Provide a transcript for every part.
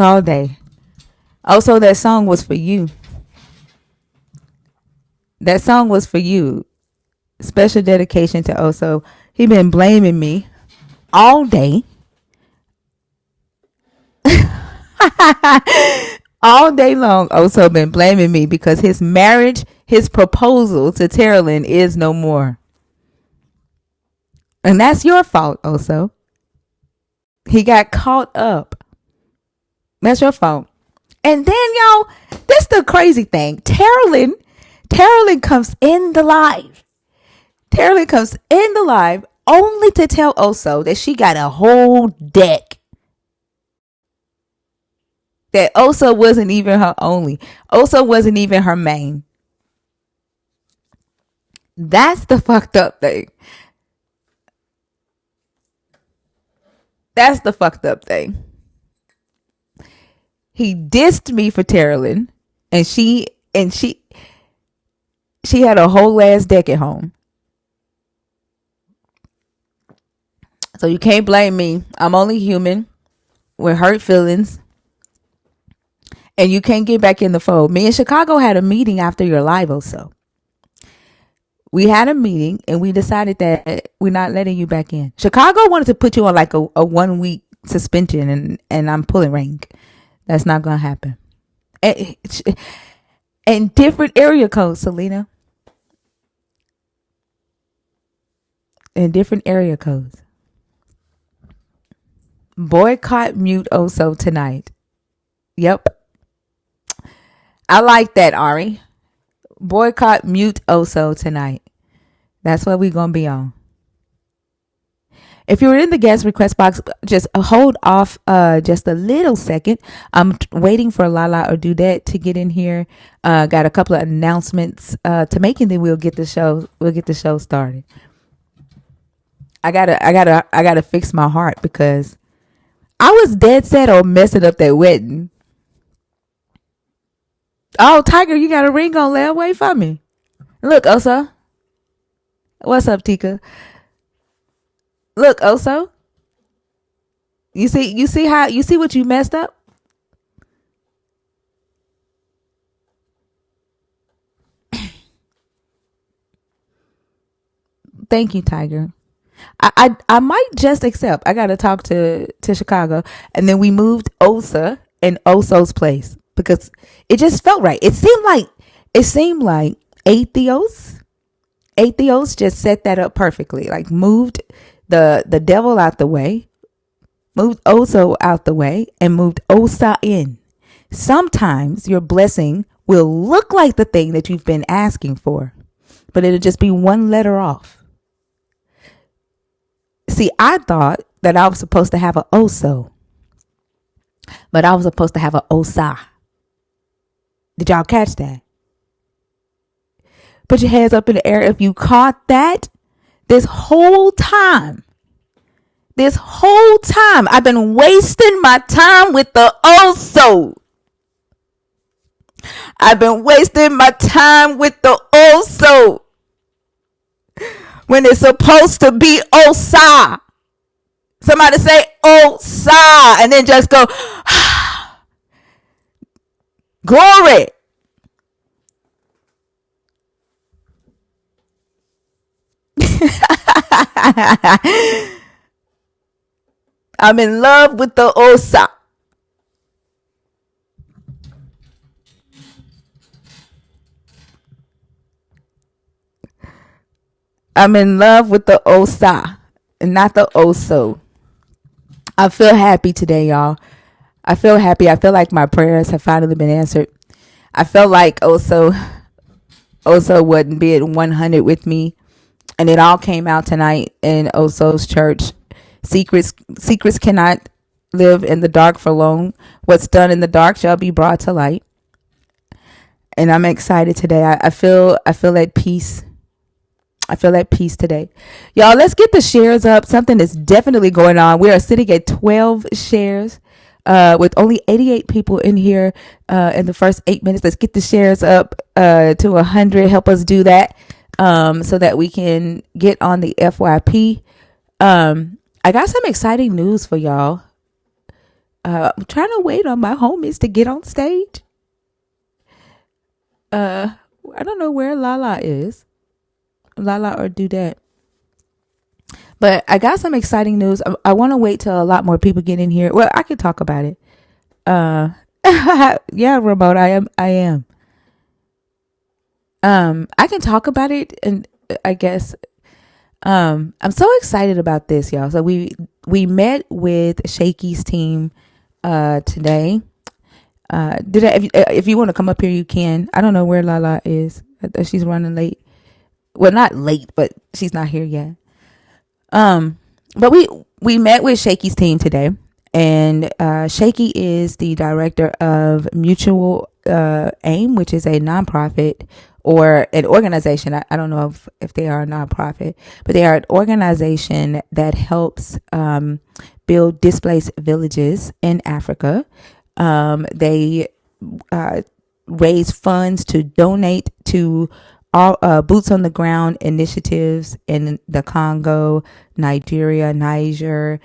all day. Also, that song was for you. That song was for you. Special dedication to Oso. He been blaming me all day. All day long, Oso been blaming me because his marriage, his proposal to Terilyn is no more. And that's your fault, Oso. He got caught up. That's your fault. And then, y'all, this the crazy thing. Terilyn comes in the live. Terilyn comes in the live only to tell Oso that she got a whole deck. That Oso wasn't even her only. Oso wasn't even her main. That's the fucked up thing. That's the fucked up thing. He dissed me for Terilyn, and she had a whole ass deck at home. So you can't blame me. I'm only human with hurt feelings. And you can't get back in the fold. Me and Chicago had a meeting after your live also. We had a meeting and we decided that we're not letting you back in. Chicago wanted to put you on like a 1 week suspension and I'm pulling rank. That's not going to happen. And different area codes, Selena. In different area codes. Boycott mute Oso tonight. Yep. I like that, Ari. Boycott mute Oso tonight. That's what we're going to be on. If you're in the guest request box, just hold off just a little second. I'm waiting for Lala or Dudette to get in here. Got a couple of announcements to make, and then we'll get the show started. I gotta fix my heart because I was dead set on messing up that wedding. Oh, Tiger, you got a ring on. Lay away from me. Look, Oso. What's up, Tika? Look, Oso. You see what you messed up? Thank you, Tiger. I might just accept. I gotta talk to Chicago, and then we moved Osa in Oso's place because it just felt right. It seemed like Atheos just set that up perfectly. Like moved the devil out the way, moved Oso out the way, and moved Osa in. Sometimes your blessing will look like the thing that you've been asking for, but it'll just be one letter off. See, I thought that I was supposed to have an Oso, but I was supposed to have an Osa. Did y'all catch that? Put your hands up in the air if you caught that. This whole time, I've been wasting my time with the Oso. I've been wasting my time with the Oso. When it's supposed to be Osa. Somebody say Osa and then just go glory. I'm in love with the Osa. I'm in love with the Osa and not the Oso. I feel happy today, y'all. I feel happy. I feel like my prayers have finally been answered. I felt like Oso wouldn't be at 100 with me. And it all came out tonight in Oso's church. Secrets cannot live in the dark for long. What's done in the dark shall be brought to light. And I'm excited today. I feel at peace. I feel at peace today. Y'all, let's get the shares up. Something is definitely going on. We are sitting at 12 shares with only 88 people in here in the first 8 minutes. Let's get the shares up to 100. Help us do that so that we can get on the FYP. I got some exciting news for y'all. I'm trying to wait on my homies to get on stage. I don't know where Lala is. Lala or Dudette. But I got some exciting news. I want to wait till a lot more people get in here. Well, I could talk about it. Yeah, remote. I am. I can talk about it, and I guess I'm so excited about this, y'all. So we met with Shaky's team today. If you want to come up here, you can. I don't know where Lala is. She's running late. Well, not late, but she's not here yet. But we met with Shaky's team today, and Shaky is the director of Mutual Aim, which is a nonprofit or an organization. I don't know if they are a nonprofit, but they are an organization that helps build displaced villages in Africa. They raise funds to donate to all boots on the ground initiatives in the Congo, Nigeria, Niger,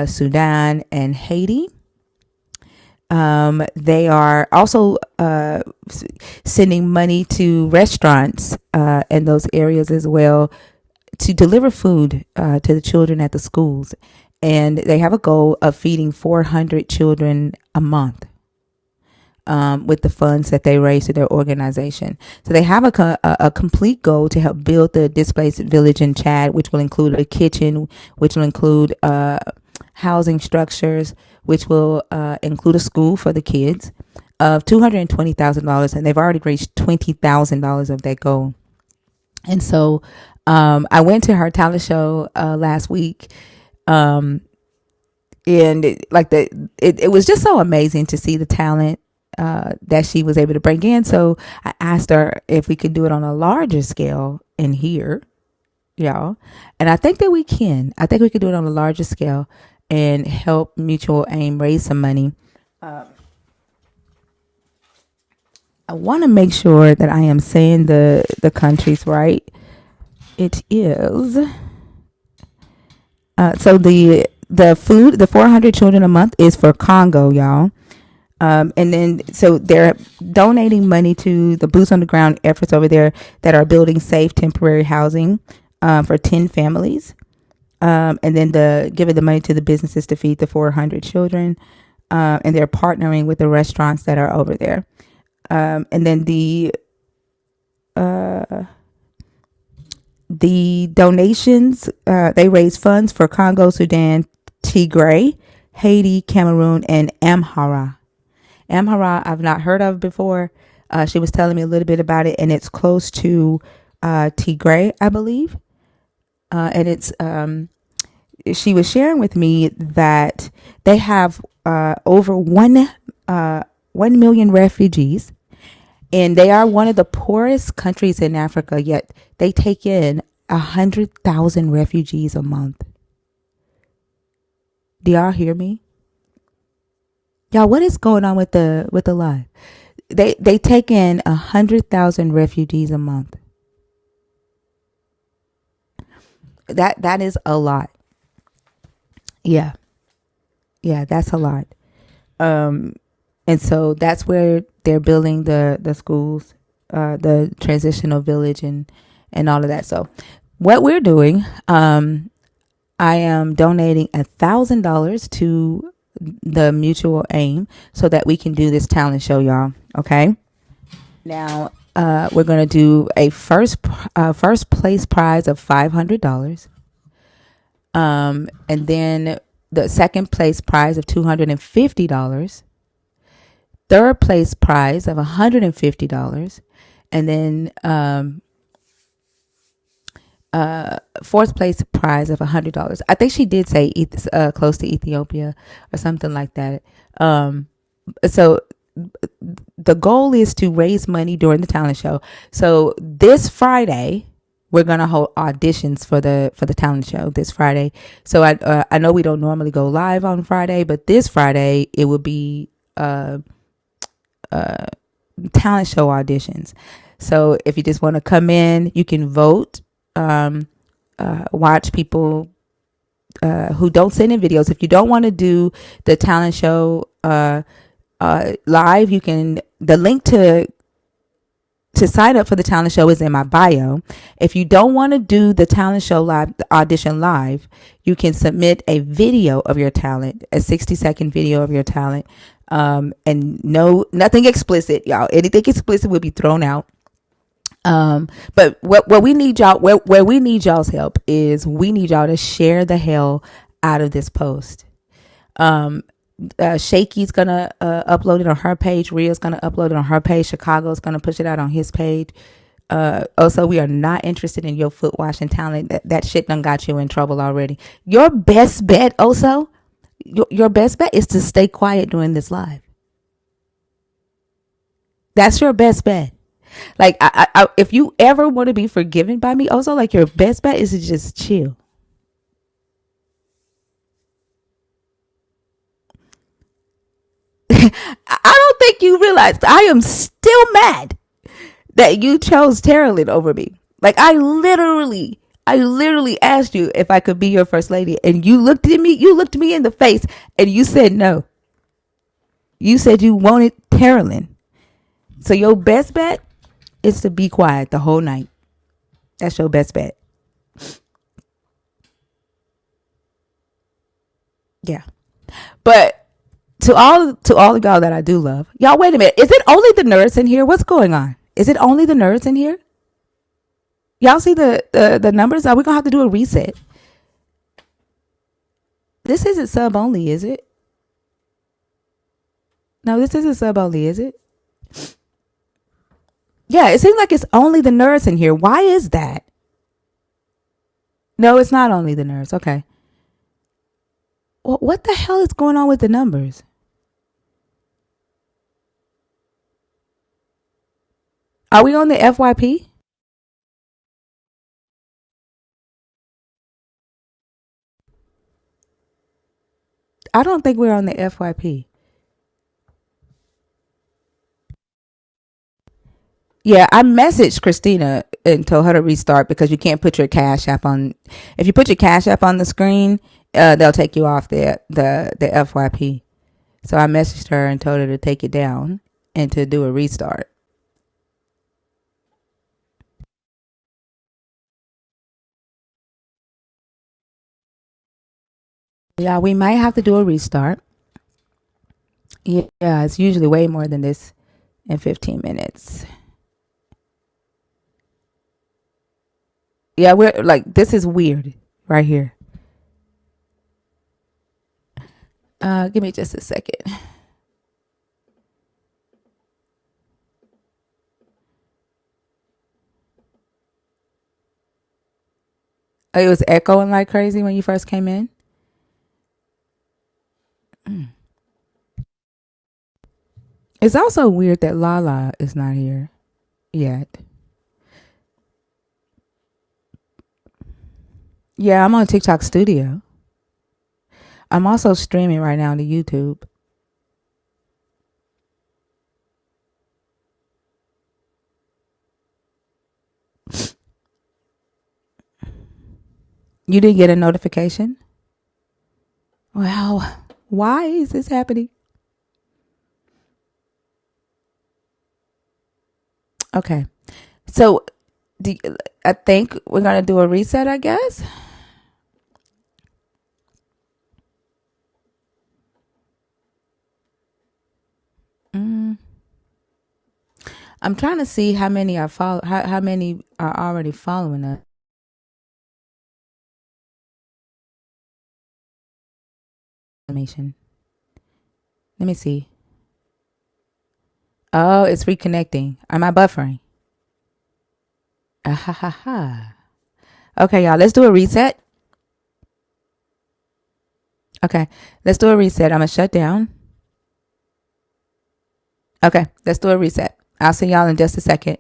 Sudan, and Haiti. They are also sending money to restaurants in those areas as well to deliver food to the children at the schools. And they have a goal of feeding 400 children a month with the funds that they raise to their organization. So they have a complete goal to help build the displaced village in Chad, which will include a kitchen, which will include housing structures, which will include a school for the kids of $220,000. And they've already reached $20,000 of that goal. And so I went to her talent show last week. And it was just so amazing to see the talent that she was able to bring in. So I asked her if we could do it on a larger scale in here, y'all. And I think that we can. I think we could do it on a larger scale and help Mutual Aim raise some money. I want to make sure that I am saying the countries right. It is so the food, the 400 children a month is for Congo, y'all. And then, so they're donating money to the boots on the ground efforts over there that are building safe temporary housing for 10 families. And then giving the money to the businesses to feed the 400 children. And they're partnering with the restaurants that are over there. And then the donations, they raise funds for Congo, Sudan, Tigray, Haiti, Cameroon, and Amhara. Amhara, I've not heard of before. She was telling me a little bit about it, and it's close to Tigray, I believe. And it's she was sharing with me that they have over 1 million refugees, and they are one of the poorest countries in Africa. Yet they take in 100,000 refugees a month. Do y'all hear me? Y'all, what is going on with the live? They take in 100,000 refugees a month. That is a lot. Yeah, that's a lot. And so that's where they're building the schools, the transitional village, and all of that. So what we're doing, I am donating $1,000 to the Mutual Aim so that we can do this talent show, y'all. Okay. Now, we're going to do a first place prize of $500. And then the second place prize of $250. Third place prize of $150. And then, fourth place prize of $100. I think she did say close to Ethiopia or something like that. So the goal is to raise money during the talent show. So this Friday, we're gonna hold auditions for the talent show this Friday. So I know we don't normally go live on Friday, but this Friday it will be talent show auditions. So if you just want to come in, you can vote. Watch people who don't send in videos. If you don't want to do the talent show live, you can. The link to sign up for the talent show is in my bio. If you don't want to do the talent show live, the audition live, you can submit a video of your talent, a 60-second video of your talent, and nothing explicit, y'all. Anything explicit will be thrown out. But what we need y'all, where we need y'all's help is we need y'all to share the hell out of this post. Shaky's gonna upload it on her page. Ria's gonna upload it on her page. Chicago's gonna push it out on his page. Also, we are not interested in your foot washing talent. That shit done got you in trouble already. Your best bet, also, your best bet is to stay quiet during this live. That's your best bet. Like, if you ever want to be forgiven by me, also, like, your best bet is to just chill. I don't think you realize I am still mad that you chose Terrelyn over me. Like, I literally asked you if I could be your first lady, and you looked me in the face, and you said no. You said you wanted Terrelyn. So your best bet is to be quiet the whole night. That's your best bet. Yeah. But to all of y'all that I do love, y'all, wait a minute. Is it only the nerds in here? What's going on? Is it only the nerds in here? Y'all see the numbers? Are we gonna have to do a reset? This isn't sub only, is it? No, this isn't sub only, is it? Yeah, it seems like it's only the nerds in here. Why is that? No, it's not only the nerds. Okay. Well, what the hell is going on with the numbers? Are we on the FYP? I don't think we're on the FYP. Yeah, I messaged Christina and told her to restart because you can't put your Cash App on. If you put your Cash App on the screen, they'll take you off the FYP. So I messaged her and told her to take it down and to do a restart. Yeah, we might have to do a restart. Yeah, it's usually way more than this in 15 minutes. Yeah, we're like, this is weird right here. Give me just a second. It was echoing like crazy when you first came in. It's also weird that Lala is not here yet. Yeah, I'm on TikTok Studio. I'm also streaming right now to YouTube. You didn't get a notification? Well, why is this happening? Okay. So I think we're going to do a reset, I guess. I'm trying to see how many are how many are already following us. Information. Let me see. Oh, it's reconnecting. Am I buffering? Ah, ha ha ha. Okay, y'all, let's do a reset. Okay, let's do a reset. I'm going to shut down. Okay, let's do a reset. I'll see y'all in just a second.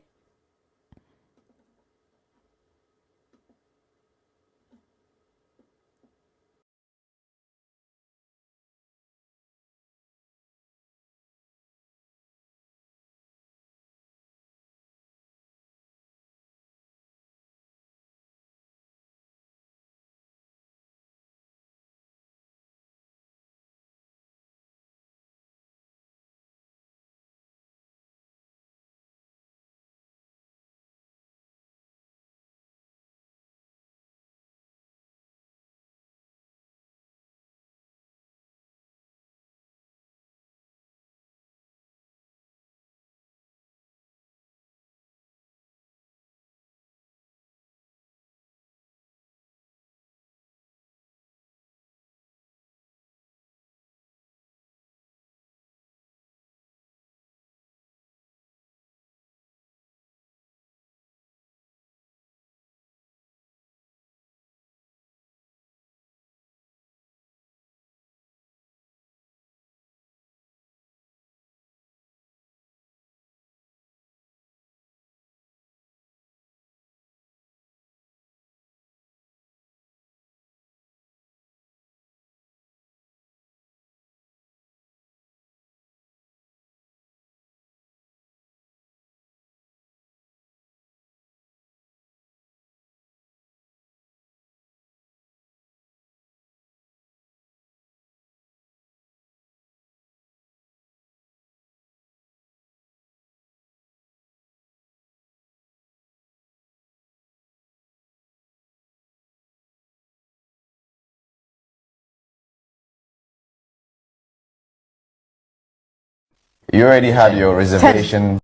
You already had your reservation.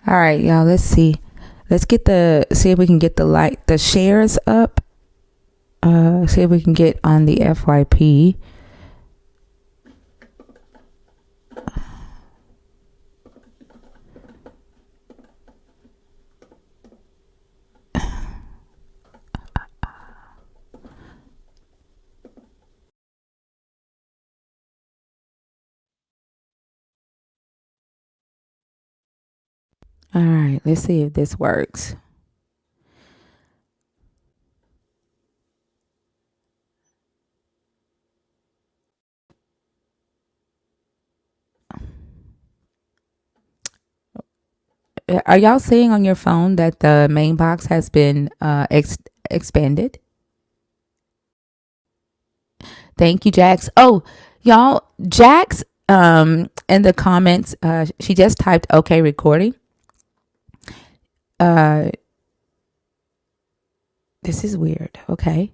All right, y'all. Let's see. Let's see if we can get the shares up. See if we can get on the FYP. All right, let's see if this works. Are y'all seeing on your phone that the main box has been expanded? Thank you, Jax. Oh, y'all, Jax, in the comments, she just typed "okay, recording." This is weird. Okay,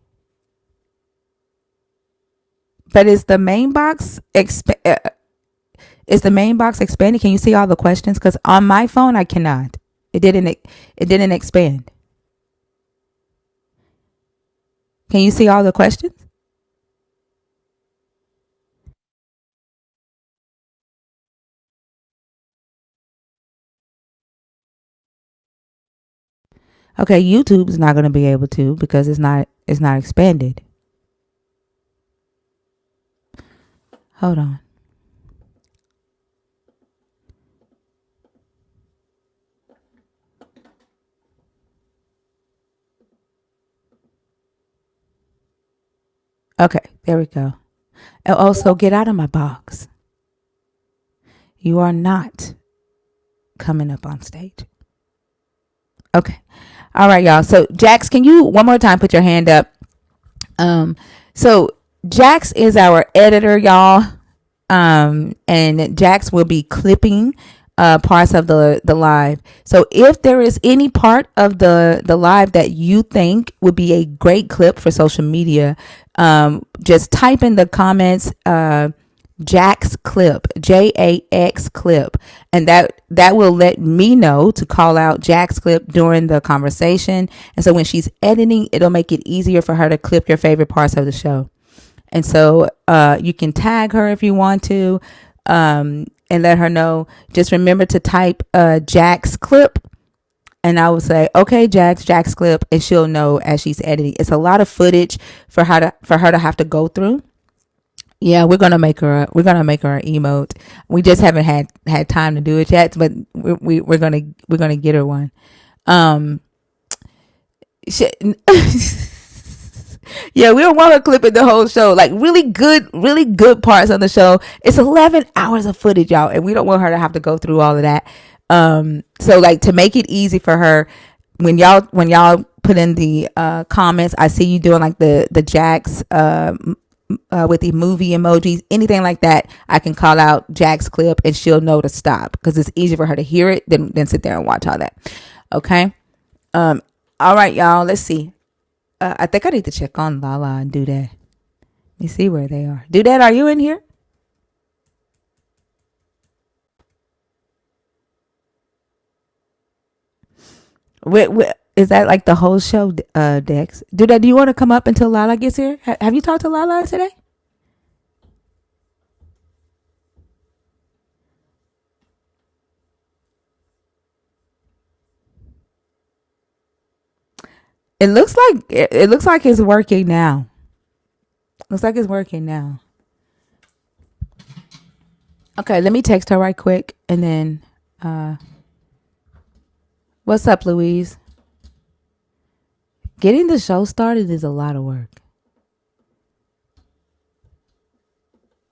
but is the main box expanded? Can you see all the questions? Because on my phone, I cannot. It didn't. It didn't expand. Can you see all the questions? Okay, YouTube's not going to be able to because it's not expanded. Hold on. Okay, there we go. And also, get out of my box. You are not coming up on stage. Okay. All right, y'all. So, Jax, can you one more time put your hand up? So Jax is our editor, y'all. And Jax will be clipping parts of the live. So if there is any part of the live that you think would be a great clip for social media, just type in the comments Jax clip, JAX clip, and that will let me know to call out Jax clip during the conversation. And so when she's editing, it'll make it easier for her to clip your favorite parts of the show. And so you can tag her if you want to, and let her know. Just remember to type Jax clip, and I will say, okay, Jax clip, and she'll know as she's editing. It's a lot of footage for her to have to go through. Yeah, we're gonna make her an emote. We just haven't had time to do it yet, but we're gonna get her one. Yeah, we don't want her clipping the whole show. Like really good parts on the show. It's 11 hours of footage, y'all, and we don't want her to have to go through all of that. So like to make it easy for her, when y'all put in the comments, I see you doing like the Jax with the movie emojis, anything like that, I can call out Jax clip and she'll know to stop because it's easier for her to hear it than sit there and watch all that. Okay. All right, y'all. Let's see. I think I need to check on Lala and do that. Let me see where they are. Do that. Are you in here? Is that like the whole show, Dex? Do that. Do you want to come up until Lala gets here? Have you talked to Lala today? It looks like it's working now. Looks like it's working now. Okay, let me text her right quick and then what's up, Louise? Getting the show started is a lot of work.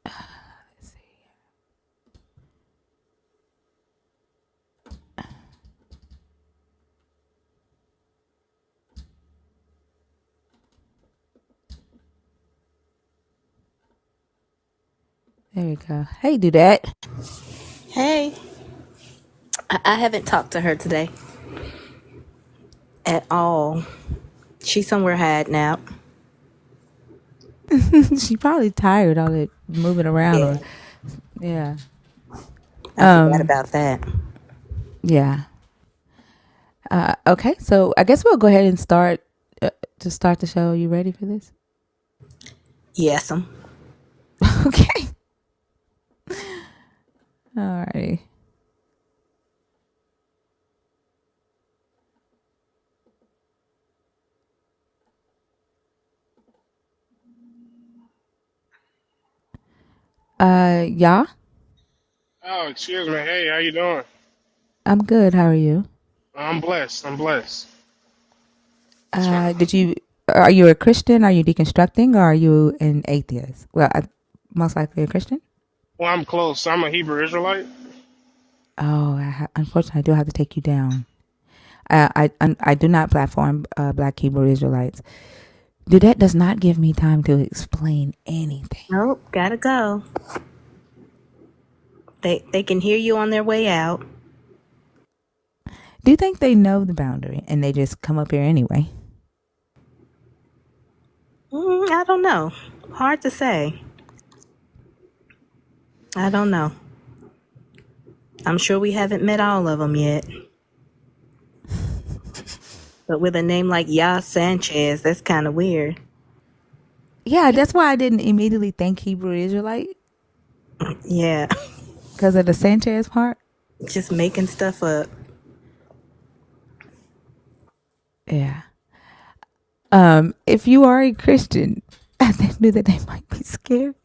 Let's see. There we go. Hey, do that. Hey, I haven't talked to her today at all. She's somewhere hiding out. She probably tired all that moving around, Yeah, or yeah. I forgot Um, about that. yeah. Okay, so I guess we'll go ahead and start to start the show. You ready for this? Yes, Okay. Alrighty. Yeah, Oh, excuse me. Hey, how you doing? I'm good. How are you? I'm blessed. I'm blessed. Try- Did you? Are you a Christian? Are you deconstructing, or are you an atheist? Well, most likely a Christian. Well, I'm close. I'm a Hebrew Israelite. Oh, unfortunately, I do have to take you down. I do not platform Black Hebrew Israelites. That does not give me time to explain anything. nope, gotta go. They can hear you on their way out. Do you think they know the boundary and they just come up here anyway? I don't know. Hard to say. I don't know. I'm sure we haven't met all of them yet. But with a name like Yah Sanchez, that's kind of weird. Yeah, that's why I didn't immediately think Hebrew Israelite Yeah, because of the Sanchez part. just making stuff up. Yeah. If you are a Christian, I knew that they might be scared.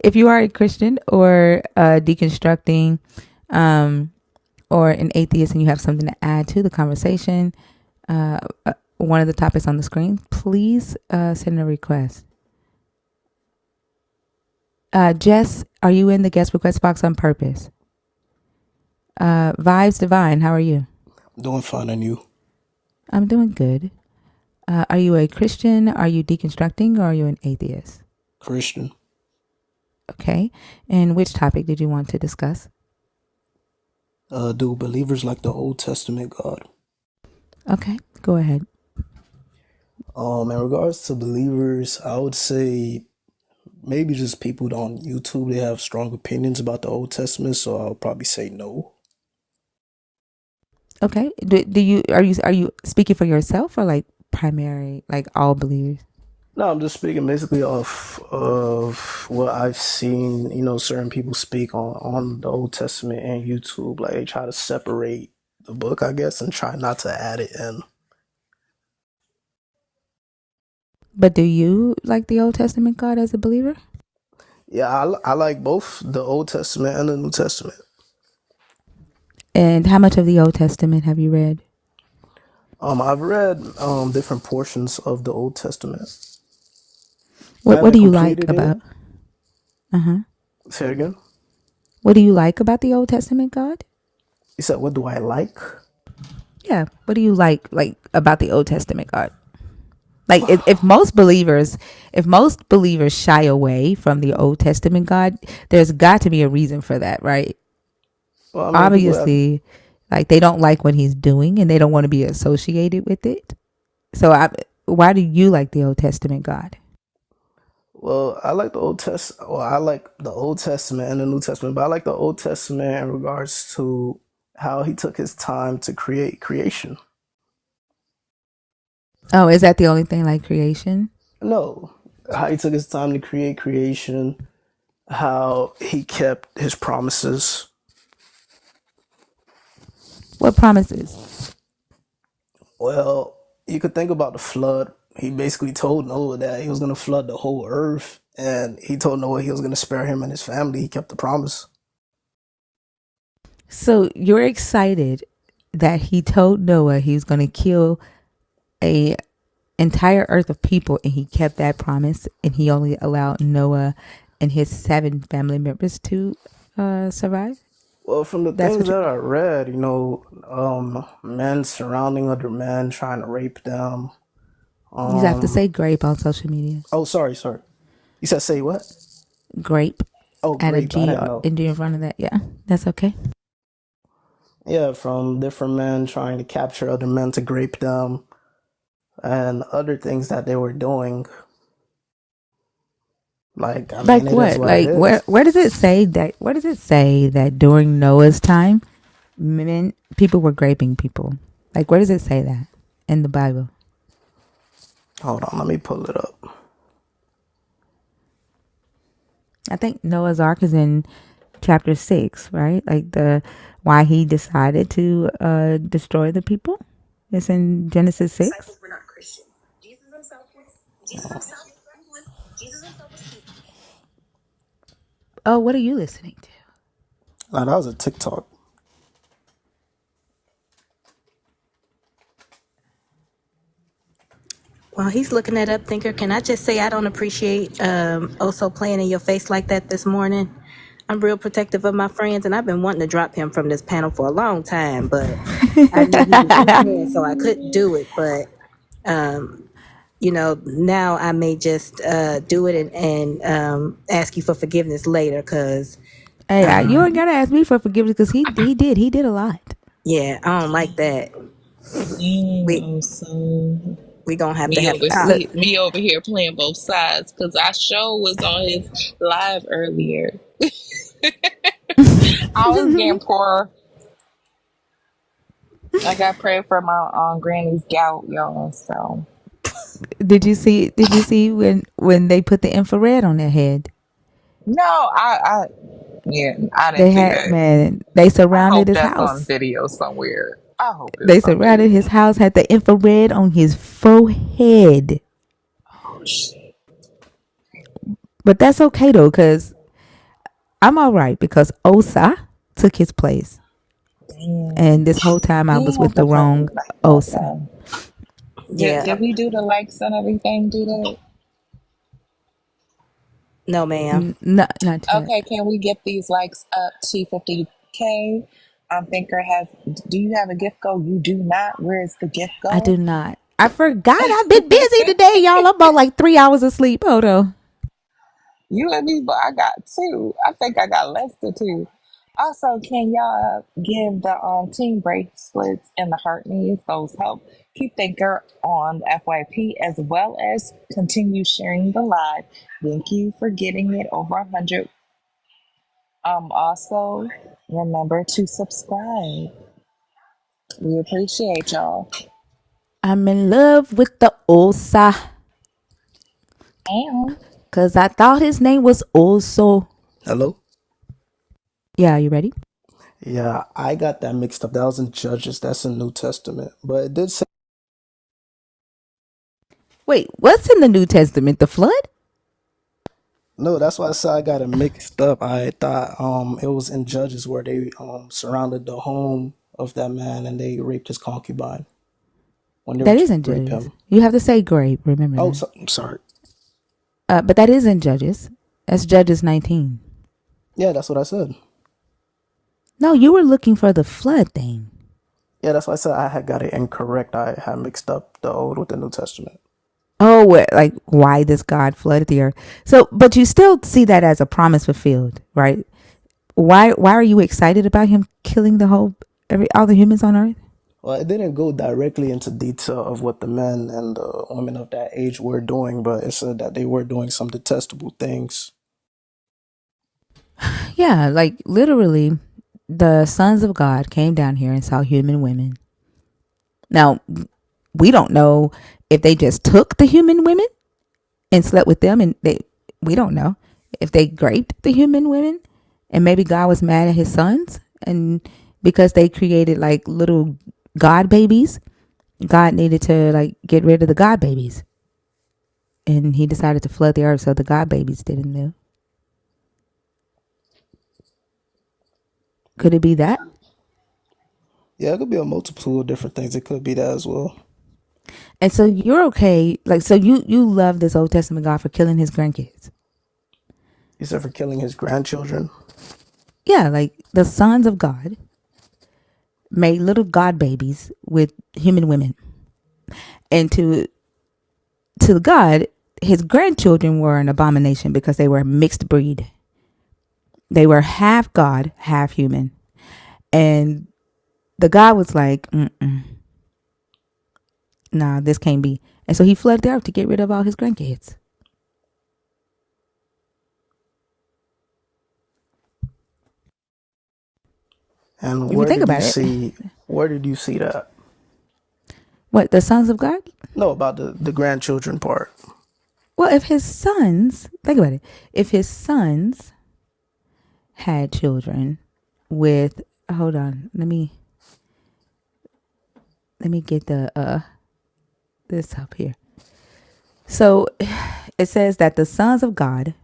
If you are a Christian or deconstructing, um, or an atheist, and you have something to add to the conversation, one of the topics on the screen, please send a request. Jess, are you in the guest request box on purpose? Vibes Divine, how are you? Doing fine, and you? I'm doing good. Are you a Christian? Are you deconstructing? Or are you an atheist? Christian. Okay. And which topic did you want to discuss? Do believers like the Old Testament God? Okay, go ahead. In regards to believers, I would say maybe just people on YouTube, they have strong opinions about the Old Testament, so I'll probably say no. Okay. Do you are you speaking for yourself or like primary, like all believers? No, I'm just speaking basically off of what I've seen, certain people speak on the Old Testament and YouTube. Like they try to separate the book, I guess, and try not to add it in. But do you like the Old Testament God as a believer? Yeah, I like both the Old Testament and the New Testament. And how much of the Old Testament have you read? I've read different portions of the Old Testament. I What do haven't you like completed it. about? Uh huh. Say it again. What do you like about the Old Testament God? You said, what do I like? Yeah. What do you like about the Old Testament God? Like if most believers shy away from the Old Testament God, there's got to be a reason for that, right? Well, I mean, people have. Obviously, like they don't like what he's doing and they don't want to be associated with it. So why do you like the Old Testament God? Well, I like the Old Test. Well, I like the Old Testament and the New Testament, but I like the Old Testament in regards to how he took his time to create creation. Oh, is that the only thing like creation? No, how he took his time to create creation, how he kept his promises. What promises? Well, you could think about the flood. He basically told Noah that he was going to flood the whole earth, and he told Noah he was going to spare him and his family. He kept the promise. So you're excited that he told Noah he was going to kill a entire earth of people and he kept that promise and he only allowed Noah and his 7 family members to survive? Well, from the That's things what you that I read, men surrounding other men, trying to rape them. you have to Um, say grape on social media. oh, sorry. You said say what? Grape. Oh, Add a grape. I G didn't know. and G in front of that. Yeah, that's okay. Yeah, from different men trying to capture other men to grape them and other things that they were doing. Like, I mean, Like it is what? what it Like is. where does it say that? Where does it say that during Noah's time, men people were raping people? Like where does it say that in the Bible? Hold on, let me pull it up. I think Noah's Ark is in chapter 6, right? Like the why he decided to destroy the people. It's in Genesis 6. Oh, what are you listening to? Nah, that was a TikTok. While he's looking that up, Thinker, can I just say I don't appreciate Oso playing in your face like that this morning? I'm real protective of my friends, and I've been wanting to drop him from this panel for a long time, but I knew he was in here, so I couldn't do it. But now I may just do it and ask you for forgiveness later, because Hey, you ain't gotta ask me for forgiveness because he did a lot. yeah, I don't like that. We So we gonna have to have a talk. Look, me over here playing both sides because our show was on his live earlier. I was getting poor. I got prayed for my granny's gout, y'all. So did you see when they put the infrared on their head? no, yeah, I didn't They see had that. man, they I surrounded hope his that's on house. video somewhere. I hope They it's on surrounded video. his house, had the infrared on his forehead. Oh shit! But that's okay though, because I'm all right because Osa took his place. Damn, And this whole time I was you have with to the pray wrong like that Osa. though. Yeah, Did we do the likes and everything? Do that? no, ma'am. Not yet. Okay, can we get these likes up to 50K? Thinker has, do you have a gift go? You do not. Where is the gift I go? do not. I forgot I've been busy today, y'all. I'm about like 3 hours of sleep. Hold on. You and me, but I got two. I think I got less than two. Also, can y'all give the team bracelets and the heart knees? Those help keep Thinker on FYP as well as continue sharing the live. Thank you for getting it over 100. Also, remember to subscribe. We appreciate y'all. I'm in love with the Osa And because I thought his name was Also. Hello? Yeah, you ready? Yeah, I got that mixed up. That was in Judges. That's in New Testament. But it did say, Wait, what's in the New Testament? The flood? no, that's why I said I got it mixed up. I thought it was in Judges where they surrounded the home of that man and they raped his concubine when they were That trying isn't to rape Judges. him. You have to say grape. Remember Oh, that. so, I'm sorry. But that is in Judges. That's Judges 19. Yeah, that's what I said. No, you were looking for the flood thing. Yeah, that's why I said I had got it incorrect. I had mixed up the Old with the New Testament. Oh, like why this God flooded the earth? So, but you still see that as a promise fulfilled, right? Why are you excited about him killing the whole all the humans on earth? Well, it didn't go directly into detail of what the men and the women of that age were doing, but it said that they were doing some detestable things. Yeah, like literally, the sons of God came down here and saw human women. Now, we don't know if they just took the human women and slept with them, and we don't know if they raped the human women, and maybe God was mad at his sons, and because they created like little God babies, God needed to like get rid of the God babies, and he decided to flood the earth so the God babies didn't live. Could it be that? Yeah, it could be a multitude of different things. It could be that as well. And so you're okay, like so you love this Old Testament God for killing his grandkids. He said for killing his grandchildren. Yeah, like the sons of God made little God babies with human women, and to God, his grandchildren were an abomination because they were a mixed breed. They were half God, half human, and the God was like, "Nah, this can't be." And so he flooded the earth to get rid of all his grandkids. And If you think about it, where did you see that? what, the sons of God? No, about the grandchildren part. Well, if his sons, think about it, if his sons had children with, hold on, let me get the this up here. So it says that the sons of God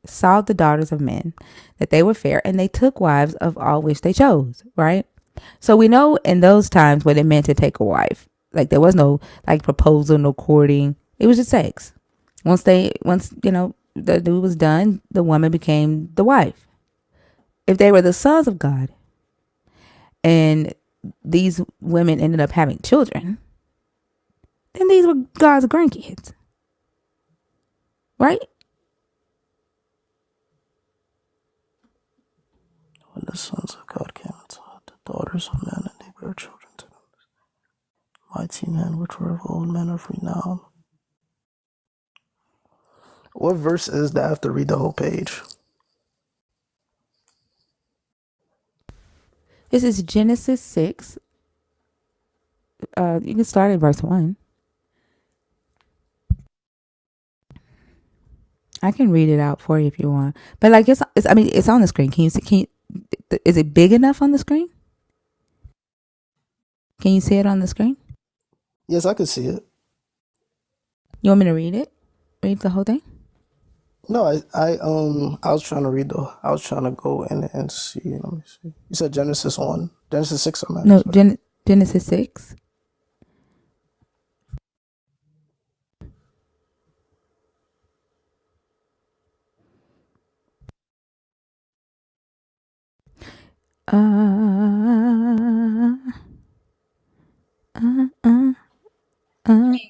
saw the daughters of men, that they were fair, and they took wives of all which they chose, right? So we know in those times what it meant to take a wife. Like there was no like proposal, no courting. It was just sex. Once the dude was done, the woman became the wife. If they were the sons of God and these women ended up having children, then these were God's grandkids. Right? When the sons of God came into the daughters of men, and they bare children to them, mighty men which were of old, men of renown. What verse is that? I have to read the whole page. This is Genesis 6. You can start at verse 1. I can read it out for you if you want. But like it's on the screen. Can you see, is it big enough on the screen? Can you see it on the screen? Yes, I could see it. You want me to read it? Read the whole thing? No, I was trying to I was trying to go in and see. Let me see. You said Genesis 1, Genesis 6. I meant. No, Genesis 6.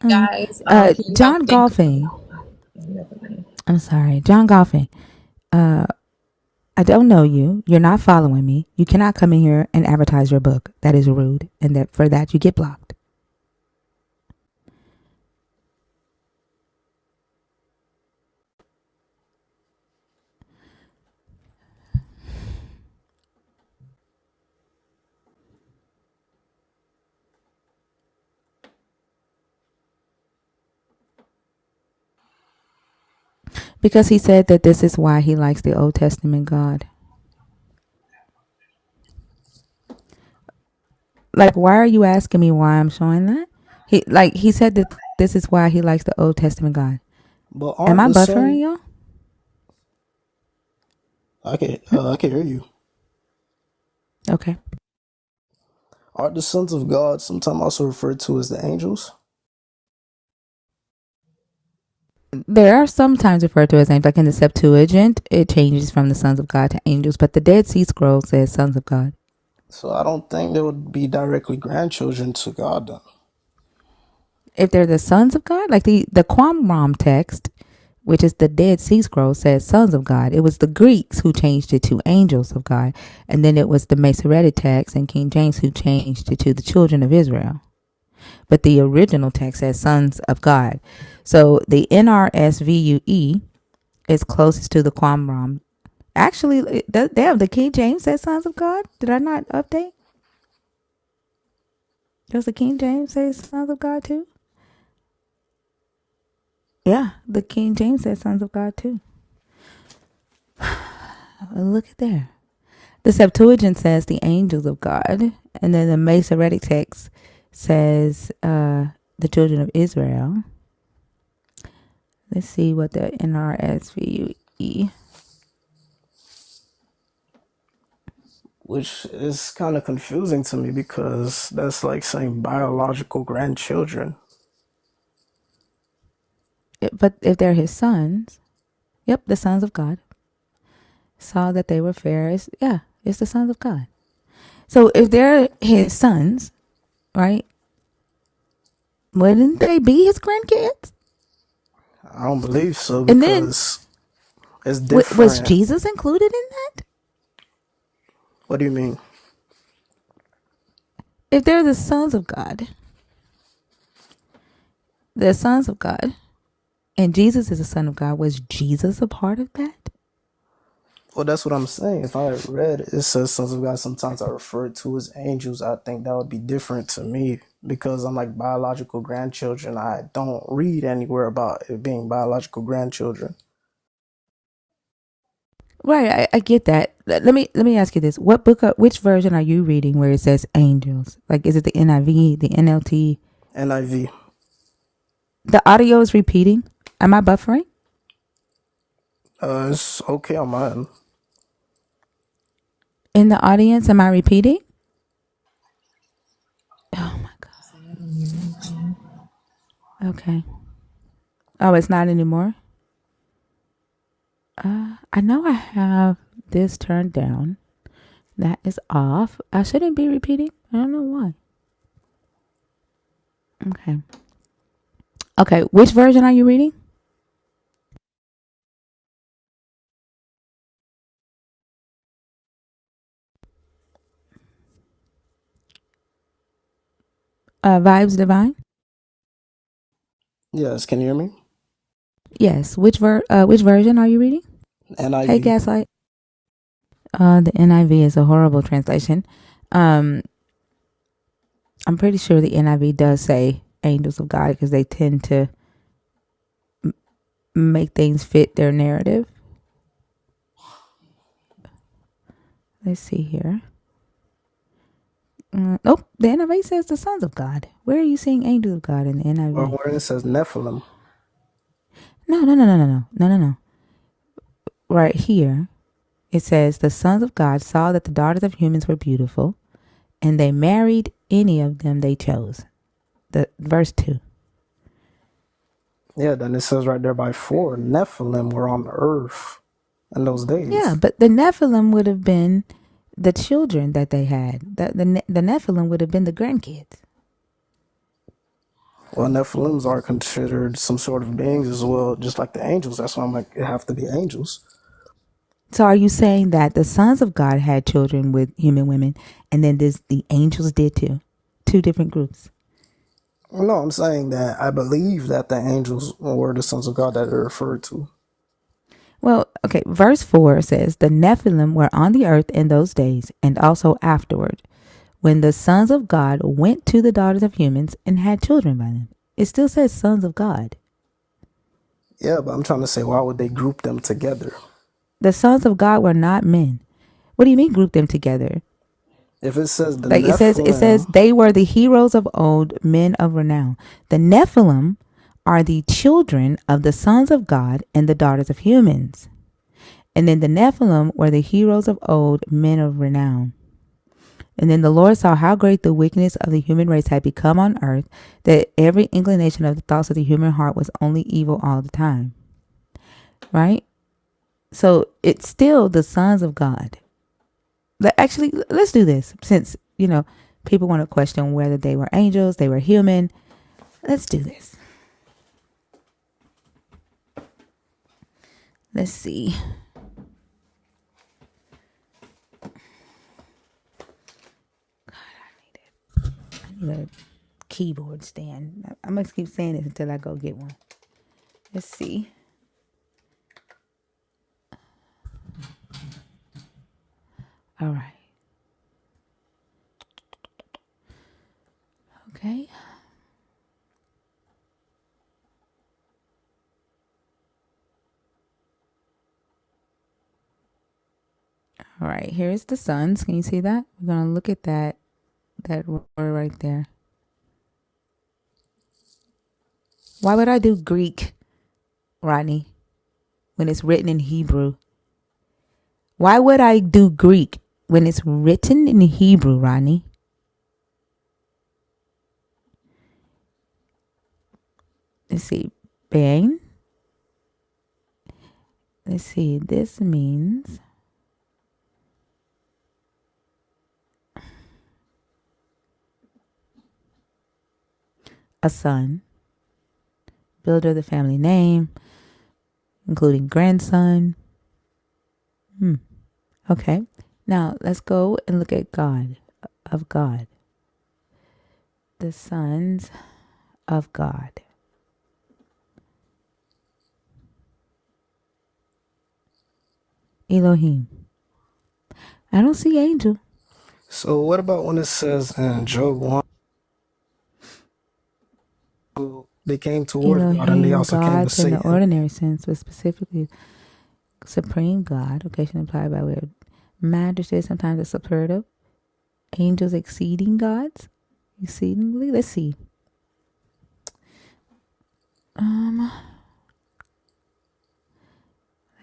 Guys, can you help John think? Golfing. I'm sorry, John Golfing. I don't know you. You're not following me. You cannot come in here and advertise your book. That is rude, and that for that you get blocked. Because he said that this is why he likes the Old Testament God. Like, why are you asking me why I'm showing that? He said that this is why he likes the Old Testament God. But Am aren't I the buffering son? y'all? I can hear you. Okay. Aren't the sons of God sometimes also referred to as the angels? There are sometimes referred to as angels, like in the Septuagint, it changes from the sons of God to angels, but the Dead Sea Scrolls says sons of God. So I don't think they would be directly grandchildren to God then. If they're the sons of God, like the Qumran text, which is the Dead Sea Scroll, says sons of God. It was the Greeks who changed it to angels of God, and then it was the Masoretic text and King James who changed it to the children of Israel. But the original text says sons of God. So the NRSVUE is closest to the Qumran. Actually, damn, the King James says sons of God. Did I not update? Does the King James say sons of God too? Yeah, the King James says sons of God too. Look at there. The Septuagint says the angels of God, and then the Masoretic text says the children of Israel. Let's see what the NRSVUE. Which is kind of confusing to me because that's like saying biological grandchildren. But if they're his sons, yep, the sons of God, saw that they were fair. It's the sons of God. So if they're his sons, right, wouldn't they be his grandkids? I don't believe so And then because it's was different. Jesus included in that? What do you mean? If they're the sons of God, the sons of God, and Jesus is a son of God, was Jesus a part of that? Well, that's what I'm saying. If I read it says sons of God, sometimes are referred to as angels. I think that would be different to me because I'm like biological grandchildren. I don't read anywhere about it being biological grandchildren. Right, I get that. Let me ask you this: which version are you reading where it says angels? Like, is it the NIV, the NLT? NIV. The audio is repeating. Am I buffering? It's okay on mine. In the audience, am I repeating? Oh my god. Okay. Oh, it's not anymore. I know I have this turned down. That is off. I shouldn't be repeating. I don't know why. Okay. Okay. Which version are you reading? Vibes Divine. Yes, can you hear me? Yes. Which version are you reading? Hey, NIV. Gaslight. The NIV is a horrible translation. Um, I'm pretty sure the NIV does say angels of God because they tend to make things fit their narrative. Let's see here. Nope, the NIV says the sons of God. Where are you seeing angels of God in the Or NIV? where it says Nephilim. No. Right here, it says the sons of God saw that the daughters of humans were beautiful, and they married any of them they chose. The verse 2. Yeah, then it says right there by 4, Nephilim were on the earth in those Yeah, days. but the Nephilim would have been the children that they had. The Nephilim would have been the grandkids. Well, Nephilims are considered some sort of beings as well, just like the angels. That's why I'm like, it have to be angels. So are you saying that the sons of God had children with human women, and then the angels did too? Two different groups. No, I'm saying that I believe that the angels were the sons of God that are referred to. Well, okay, verse 4 says, the Nephilim were on the earth in those days, and also afterward, when the sons of God went to the daughters of humans and had children by them. It still says sons of God. Yeah, but I'm trying to say, why would they group them together? The sons of God were not men. What do you mean group them together? If it says the Like it says Nephilim, they were the heroes of old, men of renown. The Nephilim are the children of the sons of God and the daughters of humans. And then the Nephilim were the heroes of old, men of renown. And then the Lord saw how great the wickedness of the human race had become on earth, that every inclination of the thoughts of the human heart was only evil all the time. Right? So it's still the sons of God. Actually, let's do this since, people want to question whether they were angels, they were human. Let's do this. Let's see. I need a keyboard stand. I'm going to keep saying this until I go get one. Let's see. All right. Okay. All right. Here's the sons. Can you see that? We're going to look at that word right there. Why would I do Greek, Rodney, when it's written in Hebrew? Why would I do Greek when it's written in Hebrew, Rodney? Let's see. Ben. Let's see. This means a son, builder of the family name, including grandson. Okay. Now let's go and look at God, of God. The sons of God. Elohim. I don't see angel. So what about when it says in Job 1, they came towards God and they Elohim, also came to gods in the Satan? ordinary sense, but specifically supreme God, occasionally implied by way of majesty, sometimes it's superlative. Angels exceeding gods, exceedingly. Let's see.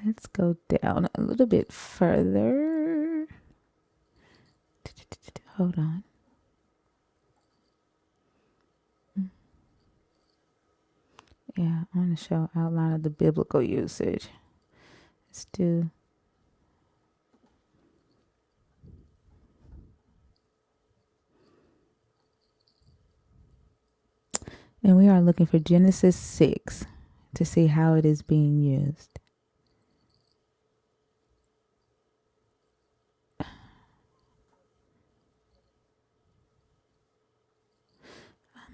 Let's go down a little bit further. Hold on. Yeah, I want to show outline of the biblical usage. Let's do. And we are looking for Genesis 6 to see how it is being used.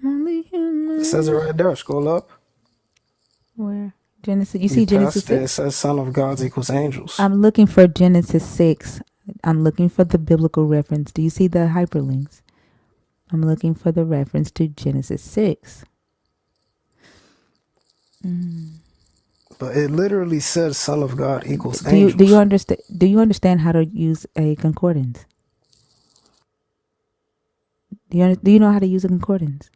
I'm only It says it human. right there. Scroll up. Where? Genesis. You You see Genesis passed it. It 6? says son of gods equals angels. I'm looking for Genesis 6. I'm looking for the biblical reference. Do you see the hyperlinks? I'm looking for the reference to Genesis 6. But it literally says son of God equals Do you angels. understand? Do you understand how to use a concordance? Do you know how to use a concordance?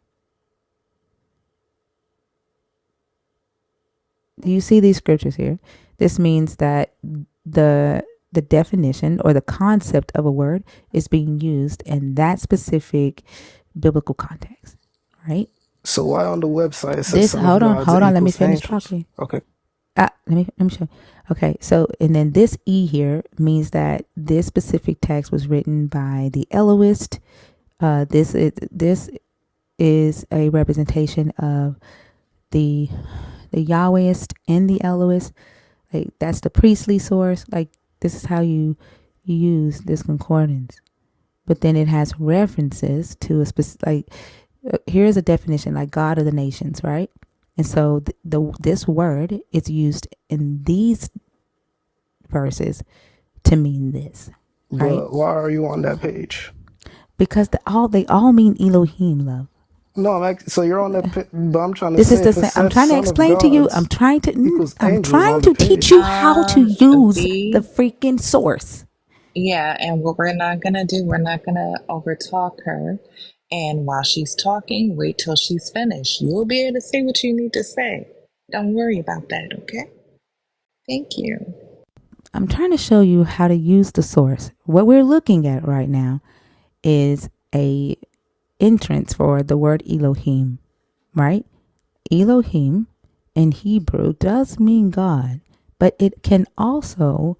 Do you see these scriptures here? This means that the definition or the concept of a word is being used in that specific biblical context, right? So why on the website it says This son of gods hold on, let me equals finish angels? talking. Okay. Let me show you. Okay, so and then this E here means that this specific text was written by the Elohist. This is a representation of the Yahwehist and the Elohist. Like that's the priestly source. Like this is how you use this concordance. But then it has references to a specific. Like here's a definition, like God of the nations, right? And so this word is used in these verses to mean this, right? But why are you on that page? Because they all mean Elohim, love. No, so you're on that page, but I'm trying to This is say the if it same. I'm says trying to son of explain to you. gods equals I'm angels trying on the to teach page. you how to use the V. freaking source. Yeah, and what we're not gonna do, we're not gonna overtalk her. And while she's talking, wait till she's finished. You'll be able to say what you need to say. Don't worry about that, okay? Thank you. I'm trying to show you how to use the source. What we're looking at right now is a entrance for the word Elohim, right? Elohim in Hebrew does mean God, but it can also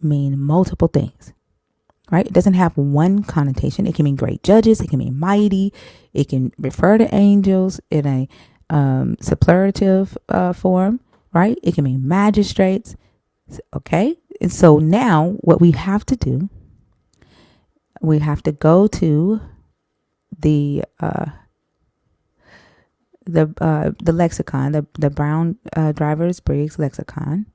mean multiple things, right? It doesn't have one connotation. It can mean great judges. It can mean mighty. It can refer to angels in a superlative form, right? It can mean magistrates. Okay. And so now what we have to do, we have to go to the lexicon, the Brown Drivers Briggs lexicon,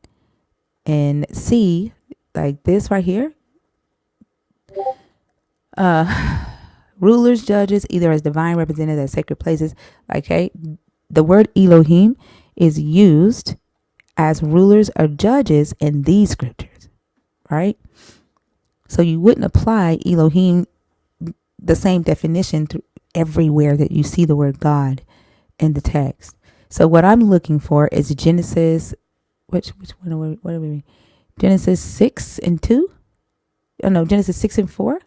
and see like this right here. Rulers, judges, either as divine representatives as sacred places. Okay, the word Elohim is used as rulers or judges in these scriptures, right? So you wouldn't apply Elohim the same definition to everywhere that you see the word God in the text. So what I'm looking for is Genesis. Which one? What are we reading? Genesis 6:2. Oh no, Genesis 6:4.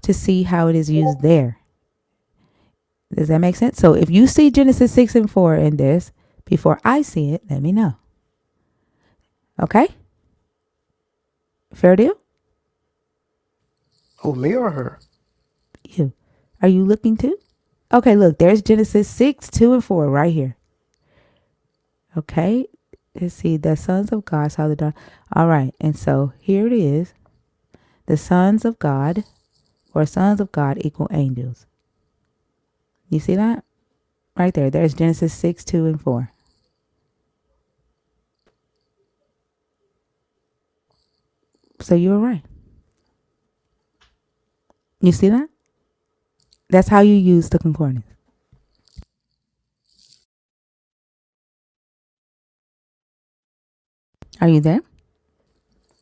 To see how it is used there. Does that make sense? So if you see Genesis 6:4 in this before I see it, let me know. Okay? Fair deal? Oh, me or her? You. Are you looking too? Okay, look, there's Genesis 6:2 and 4 right here. Okay? Let's see. The sons of God saw the dawn. All right. And so here it is. The sons of God or sons of God equal angels. You see that? Right there. There's Genesis 6:2 and 4. So you were right. You see that? That's how you use the concordance. Are you there?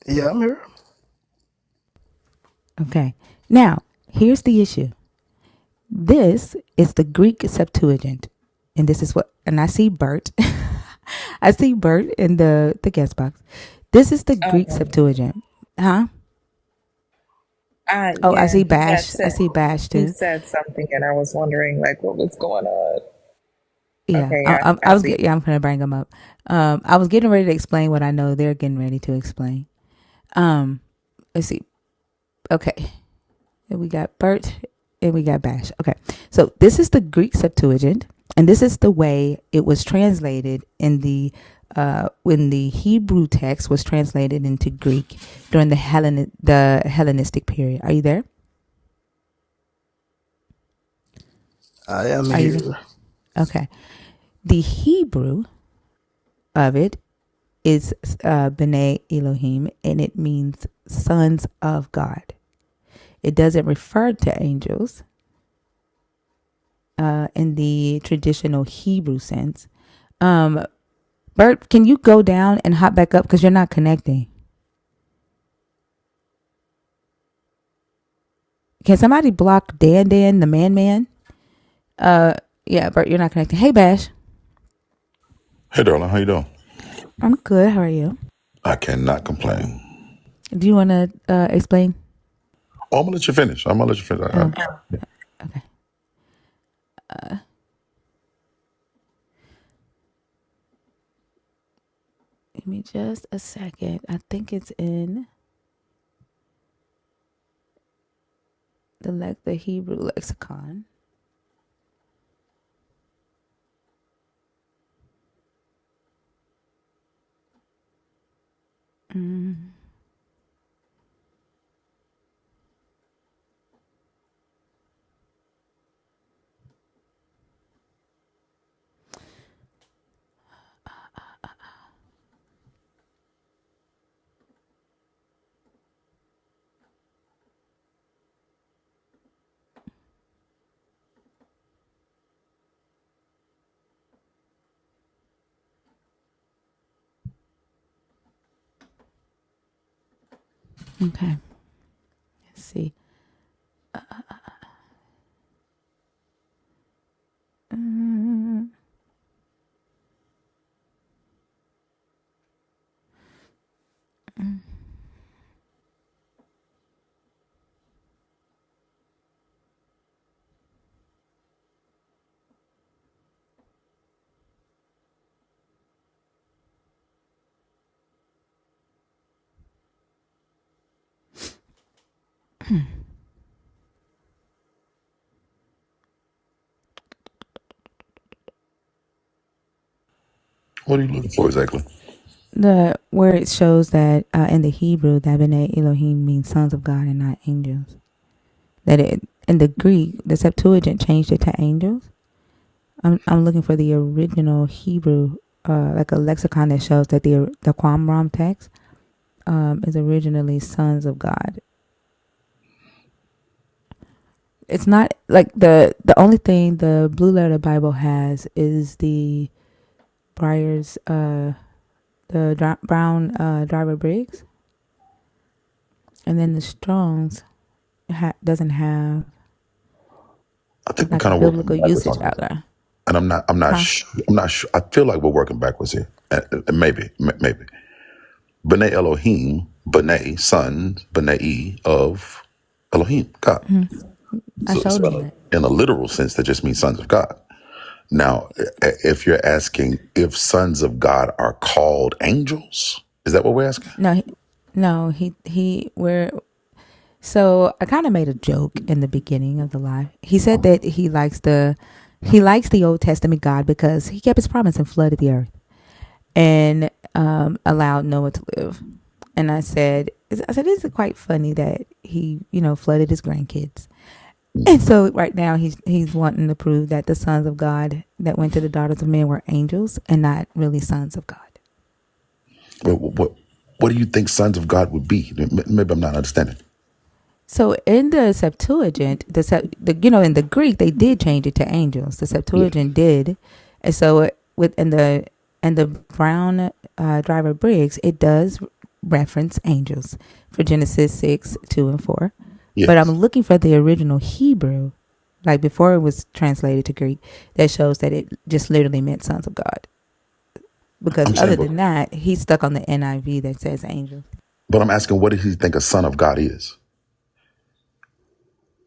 Yeah, I'm here. Okay. Now, here's the issue. This is the Greek Septuagint. And this is what, and I see Bert. I see Bert in the guest box. This is the Greek Okay. Septuagint. Huh? Oh, I Yeah, see Bash. I see Bash he too. said something, and I was wondering like what was going on. Yeah, Okay, I see. yeah, I'm gonna bring them up. I was getting ready to explain what I know. They're getting ready to explain. Let's see. Okay, and we got Bert and we got Bash. Okay, so this is the Greek Septuagint, and this is the way it was translated in the when the Hebrew text was translated into Greek during the Hellenistic period. Are you there? I am Are you there? here. Okay. The Hebrew of it is B'nai Elohim, and it means sons of God. It doesn't refer to angels in the traditional Hebrew sense. Bert, can you go down and hop back up because you're not connecting? Can somebody block Dan, the man? Yeah, Bert, you're not connecting. Hey, Bash. Hey, darling, how you doing? I'm good. How are you? I cannot complain. Do you want to explain? Oh, I'm gonna let you finish. I'm gonna let you finish. Oh, okay. Give me just a second. I think it's in the Hebrew lexicon. Okay. Let's see. What are you looking for exactly? The where it shows that in the Hebrew that B'nai Elohim means sons of God and not angels. That it in the Greek, the Septuagint changed it to angels. I'm looking for the original Hebrew, like a lexicon that shows that the Qumran text is originally sons of God. It's not like the only thing the Blue Letter Bible has is the Briar's Brown Driver Briggs, and then the Strong's doesn't have I think we're like a kind of working biblical backwards usage on this, outline. and Huh? I'm not sure. I feel like we're working backwards here. Maybe. B'nai Elohim, B'nai sons, B'nai of Elohim, God. I showed So them that. in a literal sense, that just means sons of God. Now, if you're asking if sons of God are called angels, is that what we're asking? No, he we're so I kind of made a joke in the beginning of the live. He said that he likes the Old Testament God because he kept his promise and flooded the earth and allowed Noah to live. And I said, "Isn't it quite funny that he, flooded his grandkids?" And so right now he's wanting to prove that the sons of God that went to the daughters of men were angels and not really sons of God. But what? What do you think sons of God would be? Maybe I'm not understanding. So in the Septuagint, in the Greek they did change it to angels. The Yeah. Septuagint did, and so the Brown Driver Briggs, it does reference angels for Genesis 6:2 and 4. But I'm Yes. looking for the original Hebrew, like before it was translated to Greek, that shows that it just literally meant sons of God. Because I'm saying, other than that, he's stuck on the NIV that says angels. but I'm asking, what does he think a son of God is,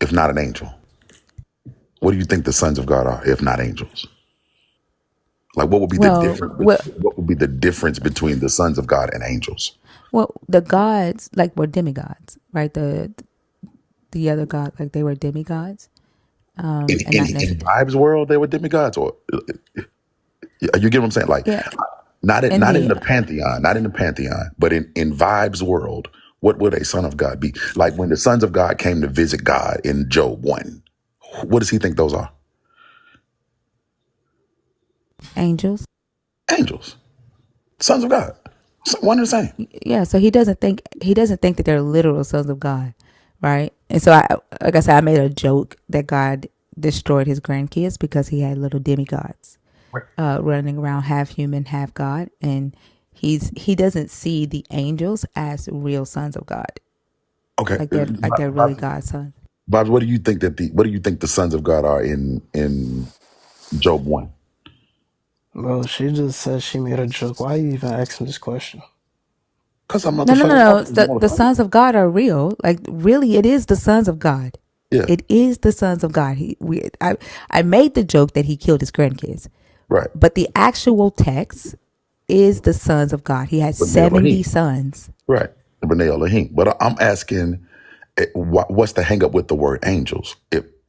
if not an angel? What do you think the sons of God are, if not angels? Like, what would be the Well, difference? well, What would be the difference between the sons of God and angels? well, the gods like were demigods, right? The other god, like they were demigods, In and in not in necessarily. Vibes world, they were demigods, or you get what I'm saying? Like, Yeah, in not in the the pantheon, not in the pantheon, but in Vibes world, what would a son of God be? Like when the sons of God came to visit God in Job 1, what does he think those are? angels. Angels, sons of God, one and the same. Yeah, so he doesn't think that they're literal sons of God, right? And so like I said, I made a joke that God destroyed his grandkids because he had little demigods running around, half human, half God, and he doesn't see the angels as real sons of God, Okay, like they're really God's sons. Bob, what do you think the sons of God are in Job 1? Bro, she just said she made a joke. Why you even asking this question? Because I'm No, no, no, motherfucking no. talking, The motherfucker. sons of God are real. Like really, it is the sons of God. Yeah, It is the sons of God. I made the joke that he killed his grandkids, right. but the actual text is the sons of God. He had B'nai 70 Elohim, sons. right? B'nai Elohim. But I'm asking, what's the hang up with the word angels?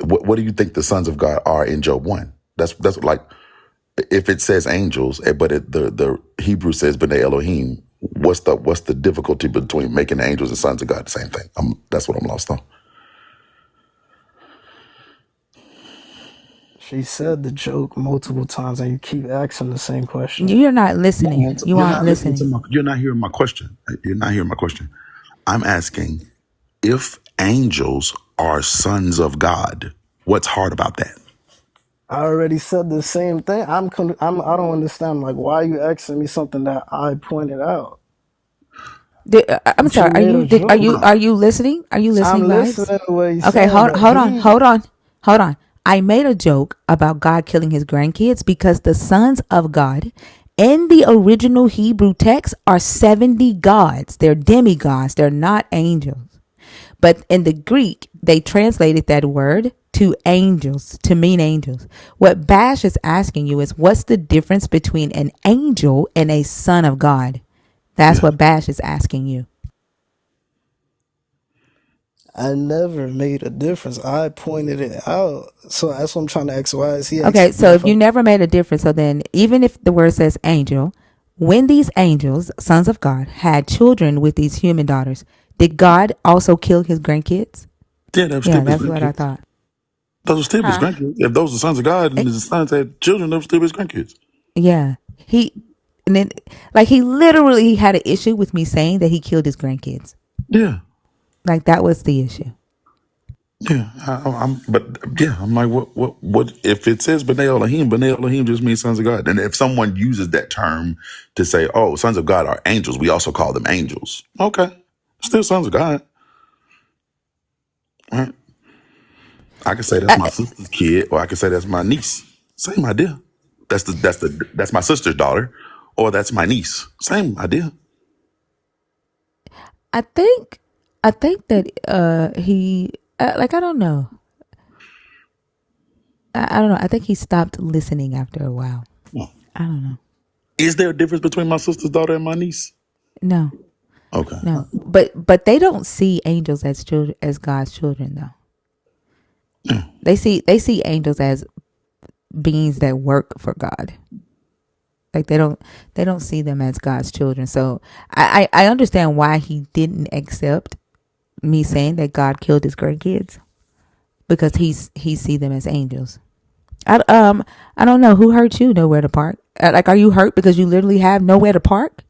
What do you think the sons of God are in Job 1? That's like, if it says angels, but the Hebrew says B'nai Elohim. What's the difficulty between making the angels and sons of God the same thing? That's what I'm lost on. She said the joke multiple times and you keep asking the same question. You're not listening. No, You you're aren't not listening to listening. my. You're not hearing my question. You're not hearing my question. I'm asking if angels are sons of God. What's hard about that? I already said the same thing. I don't understand. Like, why are you asking me something that I pointed out? I'm She sorry. Are made a you are joke. you are you listening? Are you I'm listening, Vibes? listening to what he's Okay, saying, but hold on. I made a joke about God killing his grandkids because the sons of God in the original Hebrew text are 70 gods. They're demigods. They're not angels. But in the Greek, they translated that word to angels, to mean angels. What Bash is asking you is what's the difference between an angel and a son of God? That's Yeah. what Bash is asking you. I never made a difference. I pointed it out. So that's what I'm trying to ask. Why is he Okay, asking me so if if you never made a difference, so then even if the word says angel, when these angels, sons of God, had children with these human daughters, did God also kill his grandkids? Yeah, that was Yeah, still his that's what I grandkids. thought. Those are still his Huh? grandkids. If those are sons of God and Eh, his sons had children, those were still his grandkids. Yeah, and then like he literally had an issue with me saying that he killed his grandkids. Yeah. Like that was the issue. Yeah. But yeah, I'm like, what, if it says B'nai Elohim just means sons of God. And if someone uses that term to say, oh, sons of God are angels, we also call them angels. Okay. Still sons of God. Right? I could say that's I, my sister's kid, or I could say that's my niece. Same idea. That's my sister's daughter, or that's my niece. Same idea. I think I think that he like I don't know. I don't know. I think he stopped listening after a while. Hmm. I don't know. Is there a difference between my sister's daughter and my niece? No, Okay. no. But they don't see angels as children, as God's children though. Yeah. They see angels as beings that work for God. Like they don't see them as God's children. So I understand why he didn't accept me saying that God killed his grandkids because he see them as angels. I don't know who hurt you. Nowhere to park. Like, are you hurt because you literally have nowhere to park?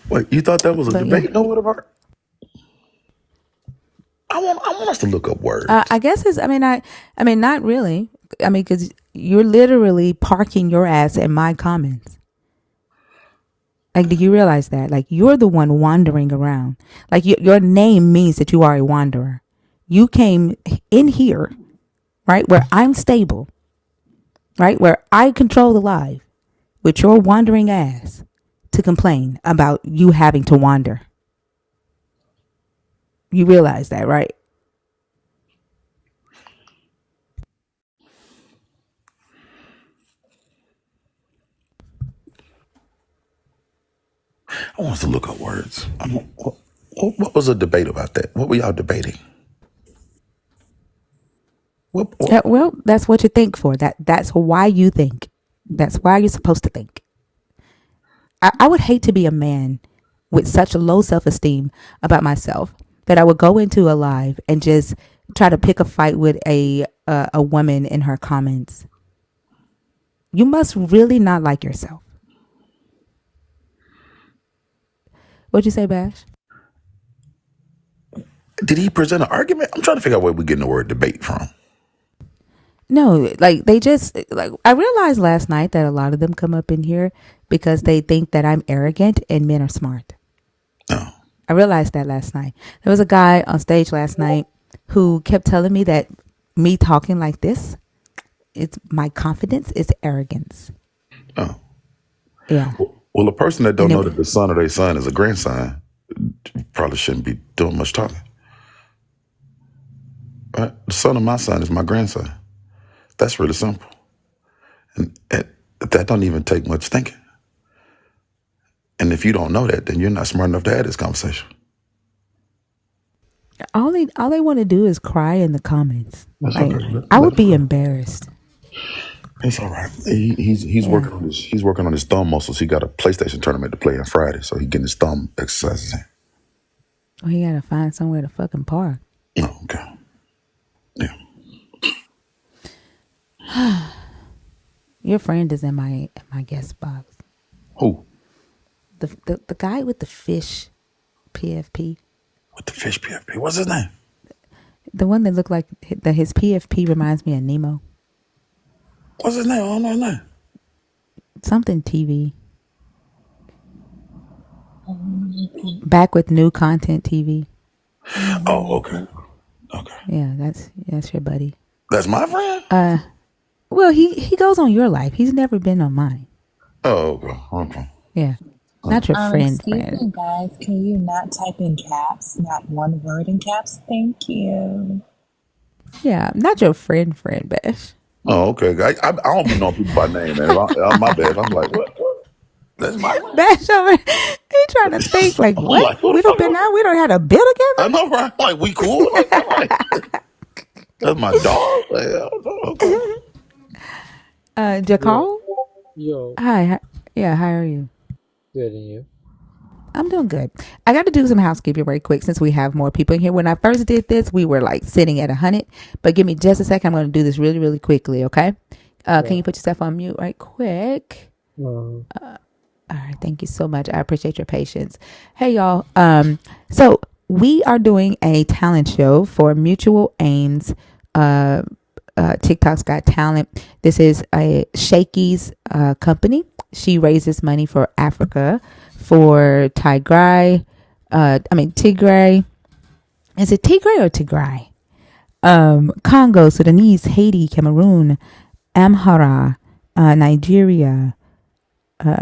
Wait, you thought that was a But yeah, debate? No, what about? I want us to look up words. I guess it's. I mean, not really. I mean, because you're literally parking your ass in my comments. Like, do you realize that? Like, you're the one wandering around. Like, your name means that you are a wanderer. You came in here, right, where I'm stable, right, where I control the live, with your wandering ass to complain about you having to wander. You realize that, right? I want us to look up words. What was a debate about that? What were y'all debating? What? Yeah, well, that's what you think for. That's why you think. That's why you're supposed to think. I would hate to be a man with such low self-esteem about myself that I would go into a live and just try to pick a fight with a woman in her comments. You must really not like yourself. What'd you say, Bash? Did he present an argument? I'm trying to figure out where we're getting the word debate from. No, like they just like I realized last night that a lot of them come up in here because they think that I'm arrogant and men are smart. No. I realized that last night. There was a guy on stage last night who kept telling me that me talking like this, it's my confidence is arrogance. Oh. Yeah. Well, a person that don't And know that the son of their son is a grandson probably shouldn't be doing much talking. Right? The son of my son is my grandson. That's really simple. And that don't even take much thinking. And if you don't know that, then you're not smart enough to have this conversation. all they want to do is cry in the comments. That's Like okay. I would be embarrassed. It's all right. He's Yeah. working on his thumb muscles. He got a PlayStation tournament to play on Friday, so he's getting his thumb exercises in. Well, he gotta find somewhere to fucking park. Oh, okay. Yeah. Your friend is in my guest box. Who? The guy with the fish PFP. With the fish PFP. What's his name? The one that looked like his PFP reminds me of Nemo. What's his name? I don't know his name. Something TV. Back with new content TV. Oh, okay. Okay. Yeah, that's your buddy. That's my friend? Well, he goes on your life. He's never been on mine. Oh, okay. Okay. Yeah. Not your friend Excuse friend. me, guys. Can you not type in caps? Not one word in caps? Thank you. Yeah, not your friend friend, Bash. Oh, okay. I don't be knowing people by name, man. My bad. I'm like, what? That's my friend? Bash over he trying to think like I'm what? like, who the We don't fuck? been out, we don't had a bill I together? know, right? Like, we cool? Like, that's my dog? Like, I don't know. Okay. Jacall? Yo, Hi. Yeah, how are you? good and you? I'm doing good. I got to do some housekeeping very quick since we have more people in here. When I first did this, we were like sitting at 100. But give me just a second. I'm going to do this really, really quickly, okay? Can you put yourself on mute right quick? Uh, All right. Thank you so much. I appreciate your patience. Hey, y'all. So we are doing a talent show for Mutual Aims. TikTok's Got Talent. This is a Shakey's company. She raises money for Africa, for Tigray. Tigray. Is it Tigray or Tigray? Congo, Sudanese, Haiti, Cameroon, Amhara, Nigeria,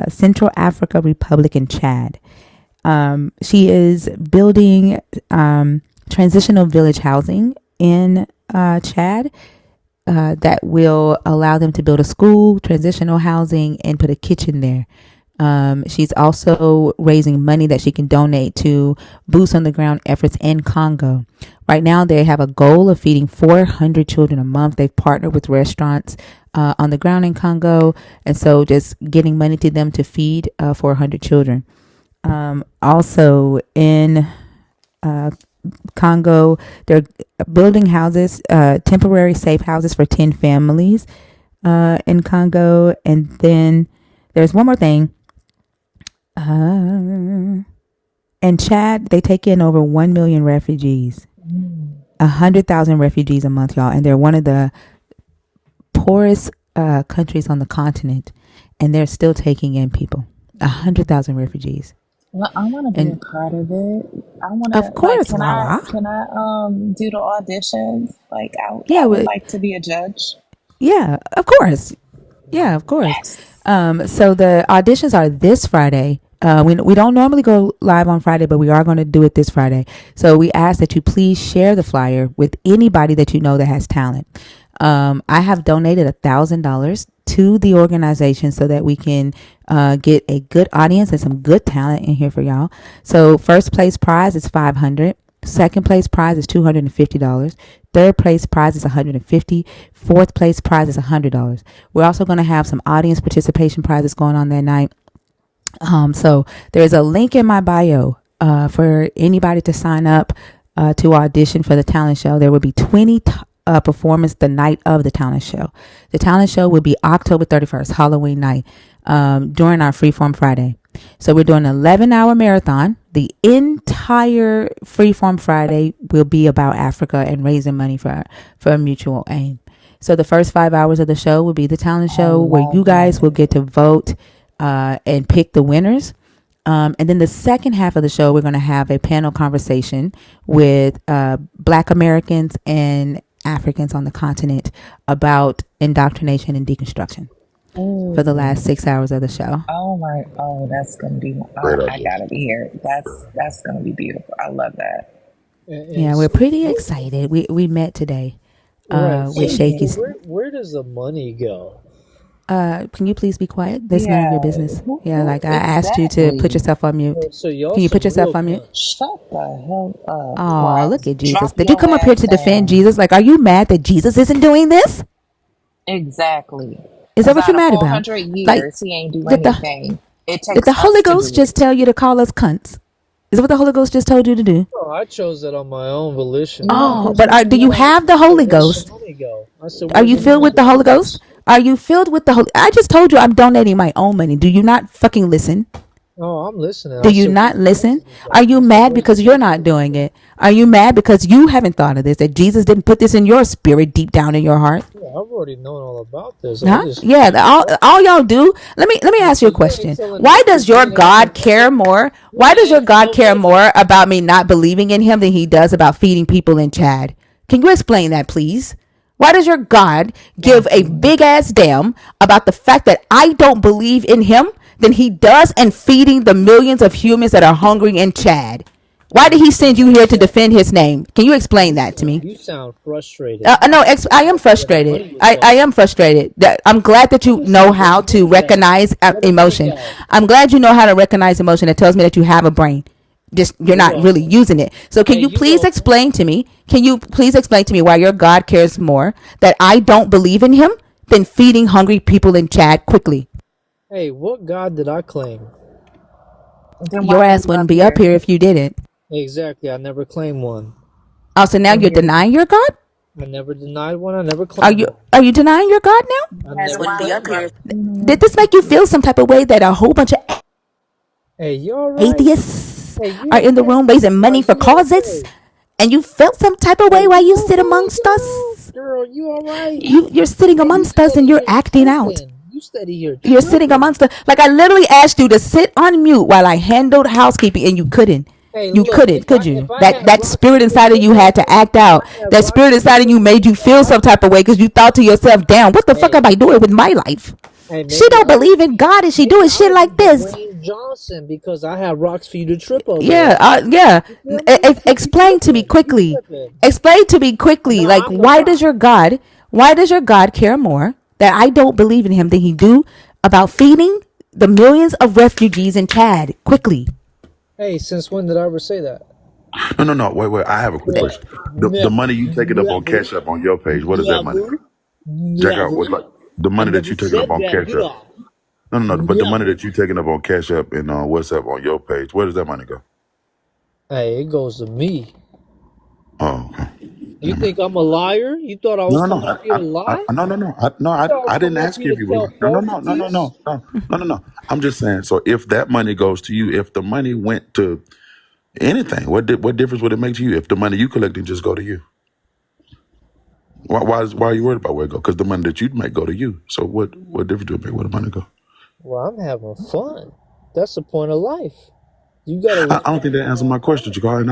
Central Africa Republic, and Chad. She is building transitional village housing in Chad. That will allow them to build a school, transitional housing, and put a kitchen there. She's also raising money that she can donate to boots on the ground efforts in Congo. Right now, they have a goal of feeding 400 children a month. They've partnered with restaurants on the ground in Congo, and so just getting money to them to feed 400 children. Also in Congo, they're building houses, temporary safe houses for 10 families in Congo. And then there's one more thing. In Chad, they take in over 1 million refugees, 100,000 refugees a month, y'all. And they're one of the poorest countries on the continent. And they're still taking in people, 100,000 refugees. Well, I want to be a And part of it. I want of to like. course, Lala. Can I do the auditions? Like, Yeah, I would like to be a judge. yeah, of course. Yeah, of course. Yes. So the auditions are this Friday. We don't normally go live on Friday, but we are going to do it this Friday. So we ask that you please share the flyer with anybody that you know that has talent. I have donated $1,000 to the organization so that we can get a good audience and some good talent in here for y'all. So first place prize is $500. Second place prize is $250. Third place prize is $150. Fourth place prize is $100. We're also going to have some audience participation prizes going on that night. So there's a link in my bio for anybody to sign up to audition for the talent show. There will be 20 performance the night of the talent show. The talent show will be October 31st, Halloween night, during our Freeform Friday. So we're doing an 11-hour marathon. The entire Freeform Friday will be about Africa and raising money for a mutual aim. So the first 5 hours of the show will be the talent show where you guys will get to vote and pick the winners. And then the second half of the show, we're going to have a panel conversation with Black Americans and Africans on the continent about indoctrination and deconstruction for the last 6 hours of the show. Oh, that's gonna be. Great I idea. gotta be here. That's gonna be beautiful. I love that. Yeah, we're pretty excited. We met today Right. with So, Shaky. where does the money go? Can you please be quiet? That's none of your business. Yeah, like I asked you to Exactly. put yourself on mute. So y'all Can you put some yourself real on mute? cunts. Shut the hell up. Oh, Well, look at Jesus. drop Did you your come up here ass to defend down. Jesus? Like, are you mad that Jesus isn't doing this? Exactly. Is that Because what out you're of mad about? 400 Like, years, he ain't do did the anything. It did takes the Holy us to Ghost do just it. tell you to call us cunts? Is that what the Holy Ghost just told you to do? Oh, I chose that on my own volition. Oh, Because but you do you wanted have the So Holy where's the Ghost? money go? I said, Are where's you the filled money with the go? Holy Ghost? Are you filled with the Holy? I just told you I'm donating my own money. Do you not fucking listen? Oh, I'm listening. Do I you said, not where's the listen? money Are go? you I said, mad where's the because you're money not doing go? it? Are you mad because you haven't thought of this? That Jesus didn't put this in your spirit deep down in your heart? Yeah, I've already known all about this. I Huh? just Yeah. All y'all do. Let me ask so you a you ain't question. telling Why me does because you your ain't asking God no care question. more? You Why does ain't your asking God no care question. more about me not believing in Him than He does about feeding people in Chad? Can you explain that, please? Why does your God give a nothing. big ass damn about the fact that I don't believe in Him than He does in feeding the millions of humans that are hungry in Chad? Why Hey, did you He send sound you here to upset. defend His name? Can you explain that to me? You sound frustrated. No, I am That's where the frustrated. money was I going. am frustrated. I'm glad that I you just know said, where how the to money go? recognize Where the money emotion. go? I'm glad you know how to recognize emotion. It tells me that you have a brain. Just you're You not don't. really using it. So can Hey, you you please don't. explain to me? Can you please explain to me why your God cares more that I don't believe in Him than feeding hungry people in Chad quickly? Hey, what God did I claim? Then Your why are ass you wouldn't up be up here? here if you didn't. Exactly. I never claimed one. Also, now And you're you denying your God. I never denied one. I never Are claimed you one. are you denying your God now? I then never why are claimed you up one. here? You know Did what? this make you feel some type of way that a whole bunch of Hey, you all right? atheists Hey, you are in the okay? room raising Are money for you causes, okay? and you felt some type of Are way while you you all sit right, amongst girl? us? Girl, you all right? You're sitting Hey, you amongst us and steady you're here acting out. tripping. You steady here You're sitting tripping. amongst us. Like I literally asked you to sit on mute while I handled housekeeping, and you couldn't. Hey, You look, couldn't, could if you? I That had that rocks for spirit you to inside of throw you at had to me, act if out. I had That rocks spirit for you to inside of you throw at made me, you feel some type of way because you thought to yourself, "Damn, what the fuck hey, am I doing with my life? hey, She don't believe in God, and she doing maybe I shit would be like this." Dwayne Johnson because I have rocks for you to trip over. Yeah, yeah. You feel me? You Explain to me tripping? You quickly. tripping? Explain to me quickly. No, Like, I'm the problem. why does your God care more that I don't believe in Him than He do about feeding the millions of refugees in Chad? Quickly. Hey, since when did I ever say that? No. Wait. I have a quick question. The Never, money you taking up on never, Cash App on your page, what is that money? never, Check out never. what like the I money that never you taking up said on that, Cash did App. I? No. But the money Never. that you taking up on Cash App and WhatsApp on your page, where does that money go? Hey, it goes to me. Oh, okay. You think I'm a liar? You thought I was No. coming up here to lie? No. You thought I was I didn't coming up ask here you to if you tell were. falsities? No. I'm just saying. So if that money goes to you, if the money went to Anything. What difference would it make to you if the money you collecting just go to you? Why are you worried about where it go? Because the money that you make go to you. So what difference do it make where the money go? Well, I'm having fun. That's the point of life. You gotta I live don't think that answered my question, Jakar. And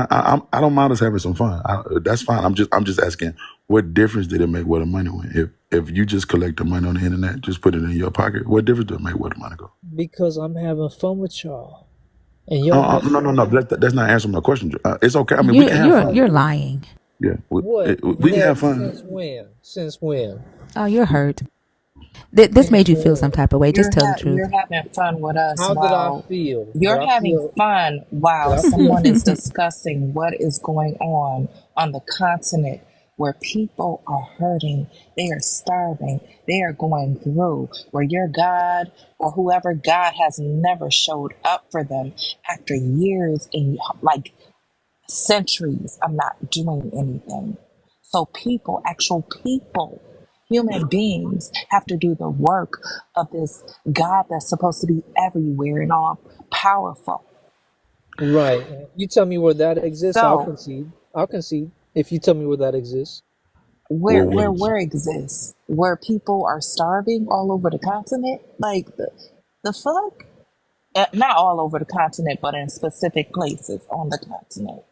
I don't mind us having some fun. That's fine. I'm just asking, what difference did it make where the money went? If you just collect the money on the internet, just put it in your pocket, what difference did it make where the money go? because I'm having fun with y'all, and y'all have No. That's not answering my question. It's okay. I mean, we You can have fun. you're lying. Yeah, what? we can have fun. Since when? Since when? Oh, you're hurt. This made you feel some type of way. Just tell the You're truth. having fun with us How did I while feel? you're having fun Did while I feel? someone is discussing what is going on the continent where people are hurting, they are starving, they are going through, where your God or whoever God has never showed up for them after years and like centuries of not doing anything. So people, actual people, human beings have to do the work of this God that's supposed to be everywhere and all powerful. Right. You tell me where that exists, I'll So concede. I'll concede if you tell me where that exists. where Well, where what? where exists where people are starving all over the continent, like the fuck. Not all over the continent, but in specific places on the continent.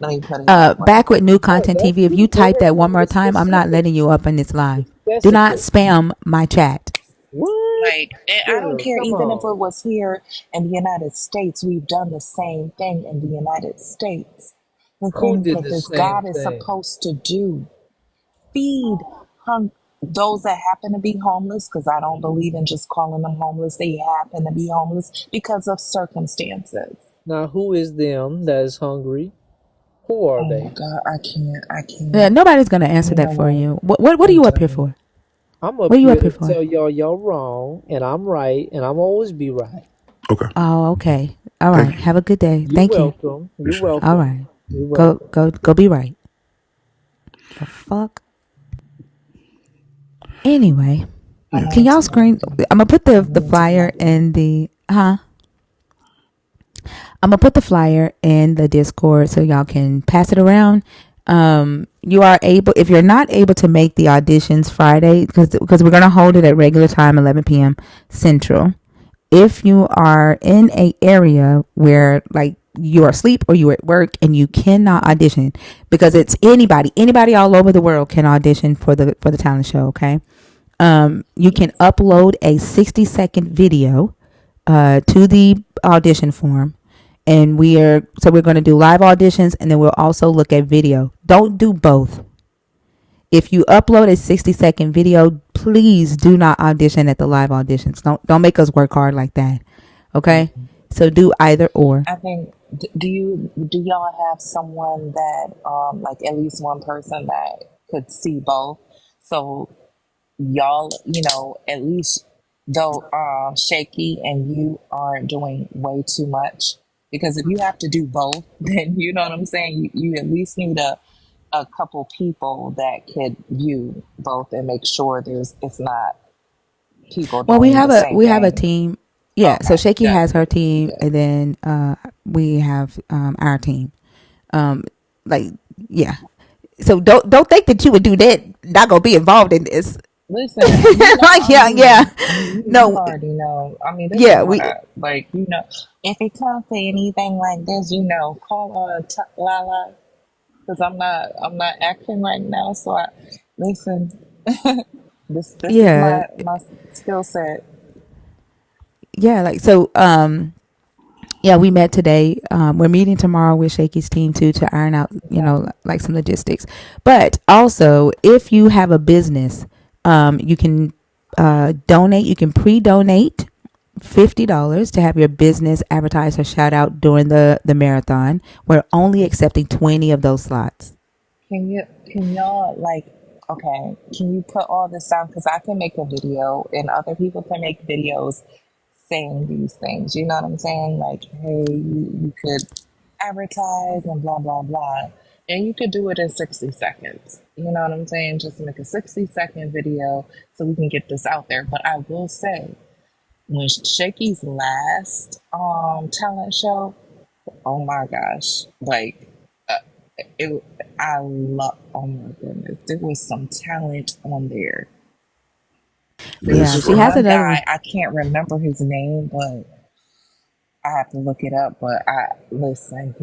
Let me put it that way. Back with New Oh, Content that's TV. If you you. Go type ahead that and one give me more the time, I'm not letting you specifics. up in this live. Do not Specifics. spam my chat. What? Like, and I don't Girl, care come even if it on. was here in the United States, we've done the same thing in the United States. The Who things did that the this same God is thing? supposed to do feed those that happen to be homeless, because I don't believe in just calling them homeless. They happen to be homeless because of circumstances. Now, who is them that is hungry? Who are Oh my they? God, I Yeah, can't. nobody's gonna answer You that know for what? you. What are I'm you up here done. for? I'm What up are you here up here to for? tell y'all wrong, and I'm right, and I'm always be right. Okay. Oh, okay. All Thank right. you. Have a good day. You're Thank you. welcome. You're Appreciate All welcome. right. You're Go welcome. go go be right. The fuck. Anyway, it. I Yeah. can need y'all to screen? go. I'm gonna put I the need to flyer go. in the I'm gonna put the flyer in the Discord so y'all can pass it around. You are able, if you're not able to make the auditions Friday, because we're gonna hold it at regular time, 11 p.m. Central. If you are in a area where like you are asleep or you're at work and you cannot audition, because it's anybody all over the world can audition for the talent show. Okay, you can upload a 60-second video to the audition form, and we're going to do live auditions, and then we'll also look at video. Don't do both. If you upload a 60-second video, please do not audition at the live auditions. Don't make us work hard like that. Okay, so do either or. I think. Do y'all have someone that like at least one person that could see both? So y'all, at least though Shaky and you aren't doing way too much, because if you have to do both, then you know what I'm saying. You at least need a couple people that could view both and make sure it's not people Well, doing the same we have a thing. team. Yeah, so Okay, Shaky has good, her team, good. and then we have our team. Um, like yeah. So don't think that you would do that. Not gonna be involved in this. Listen, Like yeah. you No, already know. I mean, this is yeah, what we I like. If it comes to anything like this, call on Lala, because I'm not acting right now. So listen. This is yeah my skill set. yeah like so yeah, we met today. We're meeting tomorrow with Shaky's team too to iron out, Okay. like some logistics. But also, if you have a business, you can donate. You can pre-donate $50 to have your business advertised or shout out during the marathon. We're only accepting 20 of those slots. Can y'all like, okay, can you put all this down? Because I can make a video and other people can make videos saying these things. You know what I'm saying? Like, hey, you could advertise and blah, blah, blah. And you could do it in 60 seconds. You know what I'm saying? Just make a 60-second video so we can get this out there. But I will say, when Shaky's last talent show, Oh my gosh. Like, uh, it, I love, oh my goodness. There was some talent on there. There was Yeah, this she has one another one. guy, I can't remember his name, but I have to look it up. But listen,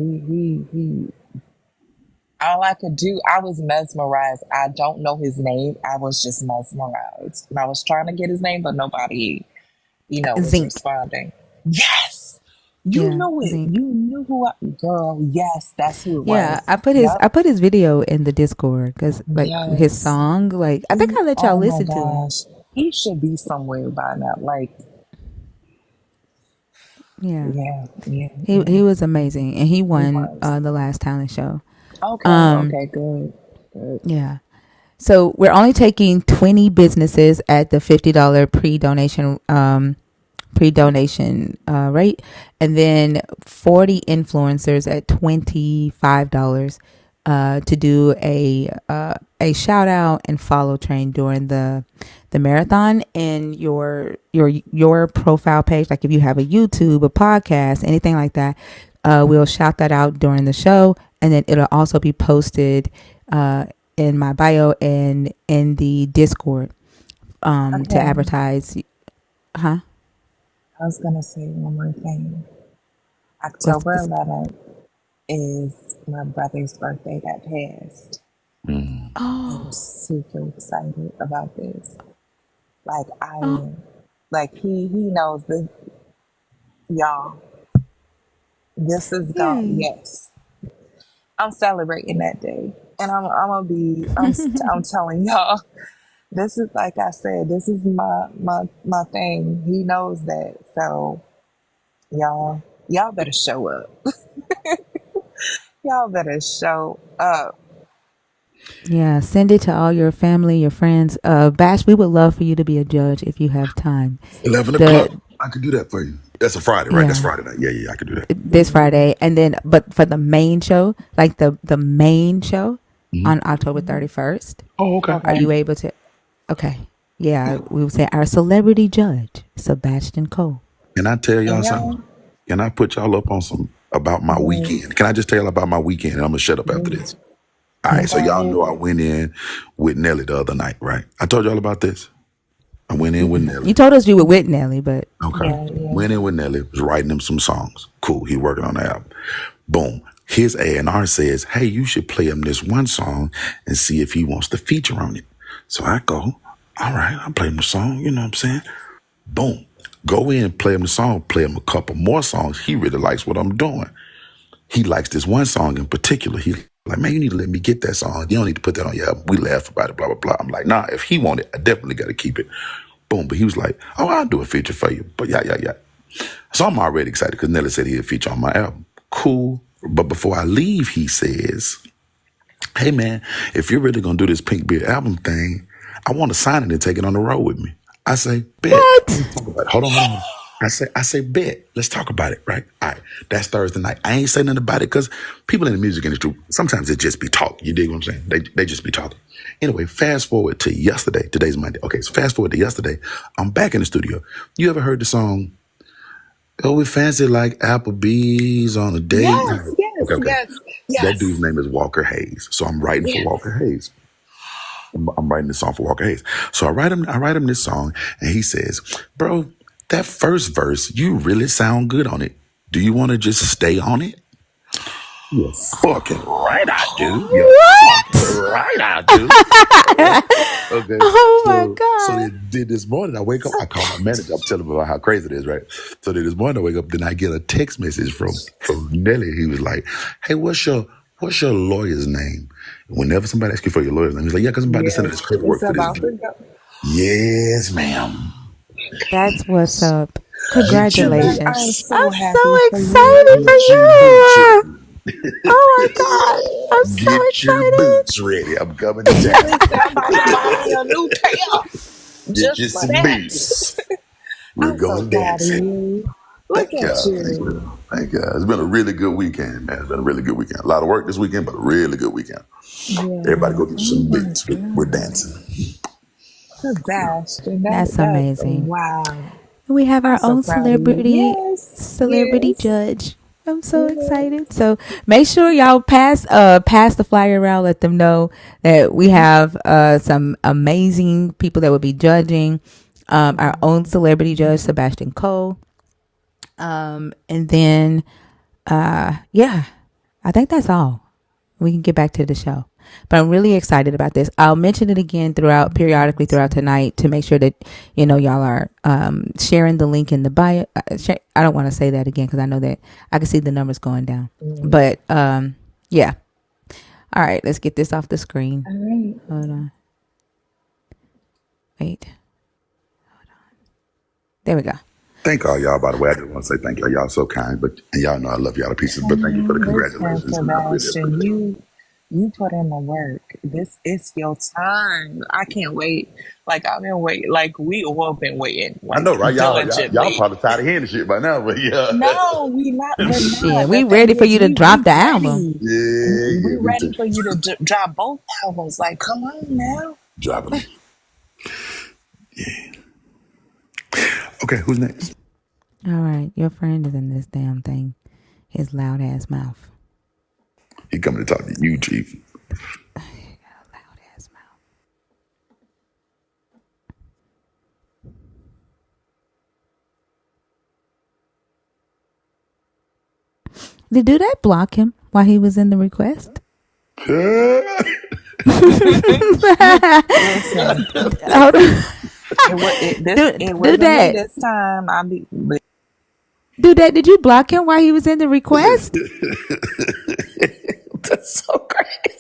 all I could do, I was mesmerized. I don't know his name. I was just mesmerized. And I was trying to get his name, but nobody, was Zinc. responding. Yes. You Yeah, knew it. Zinc. You knew who girl. Yes, that's who it Yeah, was. I Yep. put his video in the Discord because like his Yes. song, like I think I let y'all Oh my listen to it. gosh. He should be somewhere by now. Like, Yeah, yeah, yeah, he yeah. was amazing, and he He won was. the last talent show. Okay, okay, good. Good. Yeah. So we're only taking 20 businesses at the $50 pre-donation rate, and then 40 influencers at $25 to do a shout out and follow train during the marathon. And your profile page, like if you have a YouTube, a podcast, anything like that, we'll shout that out during the show, and then it'll also be posted in my bio and in the Discord to Okay. advertise. Huh? I was gonna say one more thing. What's, October what's 11th is my brother's birthday that passed. Mm. I'm super excited about this. Like I oh, am. Like he knows this, y'all. This is going. yay. Yes, I'm celebrating that day, and I'm gonna be. I'm telling y'all. This is like I said. This is my thing. He knows that. So y'all better show up. Y'all better show up. Yeah, send it to all your family, your friends. Bash, we would love for you to be a judge if you have time. 11 o'clock. The I could do that for you. That's a Friday, right? That's Yeah, Friday night. Yeah, yeah, I could do that. this Friday, and then but for the main show, like the main show Hmm. on October 31st, Oh, okay. are Okay. you able to? Okay, yeah, we would say our celebrity judge, Sebastian Cole. Can I tell And y'all something? y'all, Can I put y'all up on some about my yes, weekend? Can I just tell y'all about my weekend and I'm gonna shut up after yes. this? All right, so Go y'all know I ahead. went in with Nelly the other night, right? I told y'all about this. I went in with You Nelly. told us you were with Nelly, but Okay. Yeah, yeah. Went in with Nelly, was writing him some songs. Cool. He working on the album. Boom. His A&R says, hey, you should play him this one song and see if he wants to feature on it. So I go, all right, I'll play him the song. You know what I'm saying? Boom. Go in, play him the song, play him a couple more songs. He really likes what I'm doing. He likes this one song in particular. He like, man, you need to let me get that song. You don't need to put that on your album. We laugh about it, blah, blah, blah. I'm like, nah, if he want it, I definitely got to keep it. Boom. But he was like, oh, I'll do a feature for you. But yeah, yeah, yeah. So I'm already excited because Nelly said he'd feature on my album. Cool. But before I leave, he says, hey, man, if you're really going to do this Pink Beard album thing, I want to sign it and take it on the road with me. I say, bet. what? Let's talk about it. Hold on, hold on. I say, bet. Let's talk about it, right? All right. That's Thursday night. I ain't saying nothing about it because people in the music industry, sometimes it just be talk. You dig what I'm saying? They just be talking. Anyway, fast forward to yesterday. Today's Monday. Okay, so fast forward to yesterday. I'm back in the studio. You ever heard the song, oh, we fancy like Applebee's on a date Yes, night? yes, Okay, okay. yes, That dude's yes, name is Walker Hayes. So I'm writing for yes. Walker Hayes. I'm writing this song for Walker Hayes. So I write him this song, and he says, bro, that first verse, you really sound good on it. Do you want to just stay on it? You're fucking right, I do. You're fucking What? right, I do. Okay. Okay. Oh my So god. then this morning I wake up, I call my manager, I'm telling him about how crazy it is, right? So then this morning I wake up, then I get a text message from Nelly. He was like, hey, what's your lawyer's name? Whenever somebody asks you for your lawyer's name, he's like, yeah, because I'm about to send her Yes, this it's paperwork for this about to deal. go. Yes, ma'am. That's what's up. Get your Sebastian, boot. I am Congratulations. so I'm happy so for excited for you. Get your boots you. ready. Oh my God. I'm so Get your excited. boots ready. I'm coming to town. Listen, I'm about to buy me a new pair Get you just for some that. boots. We're I'm so going proud of dancing. you. Look Thank at God. Thank you. you. Thank God. It's been a really good weekend, man. It's been a really good weekend. A lot of work this weekend, but a really good weekend. Everybody go Yes. get you Oh some my boots. We're God. dancing. Sebastian, That's that's amazing. wow. We have I'm our so own proud of you. celebrity Yes, celebrity yes. judge. I'm so excited. So make sure y'all pass the flyer around. Let them know that we have some amazing people that will be judging. Our own celebrity judge, Sebastian Cole. And then yeah, I think that's all. We can get back to the show. But I'm really excited about this. I'll mention it again periodically throughout tonight to make sure that y'all are sharing the link in the bio. I don't want to say that again because I know that I can see the numbers going down. But yeah. All right, let's get this off the screen. All right. Hold on. Wait. Hold on. There we go. Thank all y'all, by the way. I just want to say thank y'all. Y'all so kind, and y'all know I love y'all to pieces. But thank you for the Listen, congratulations, man. I really Sebastian, appreciate it. you put in the work. This is your time. I can't wait. Like I've been waiting. Like we all been waiting, I like know, right? Y'all diligently. probably tired of hearing the shit by now, but yeah. No, we not. We're Shit, not. we The ready thing for is, you to we drop the album. ready. Yeah, We me too. ready for you to drop both albums. Like, come on now. Dropping them. Okay, who's next? All right, your friend is in this damn thing. His loud ass mouth. He coming to talk to you, Chief. Loud ass mouth. Did do that block him while he was in the request? Listen, Hold on. it Do wasn't me that. this time. I be Do that. Did you block him while he was in the request? That's so crazy.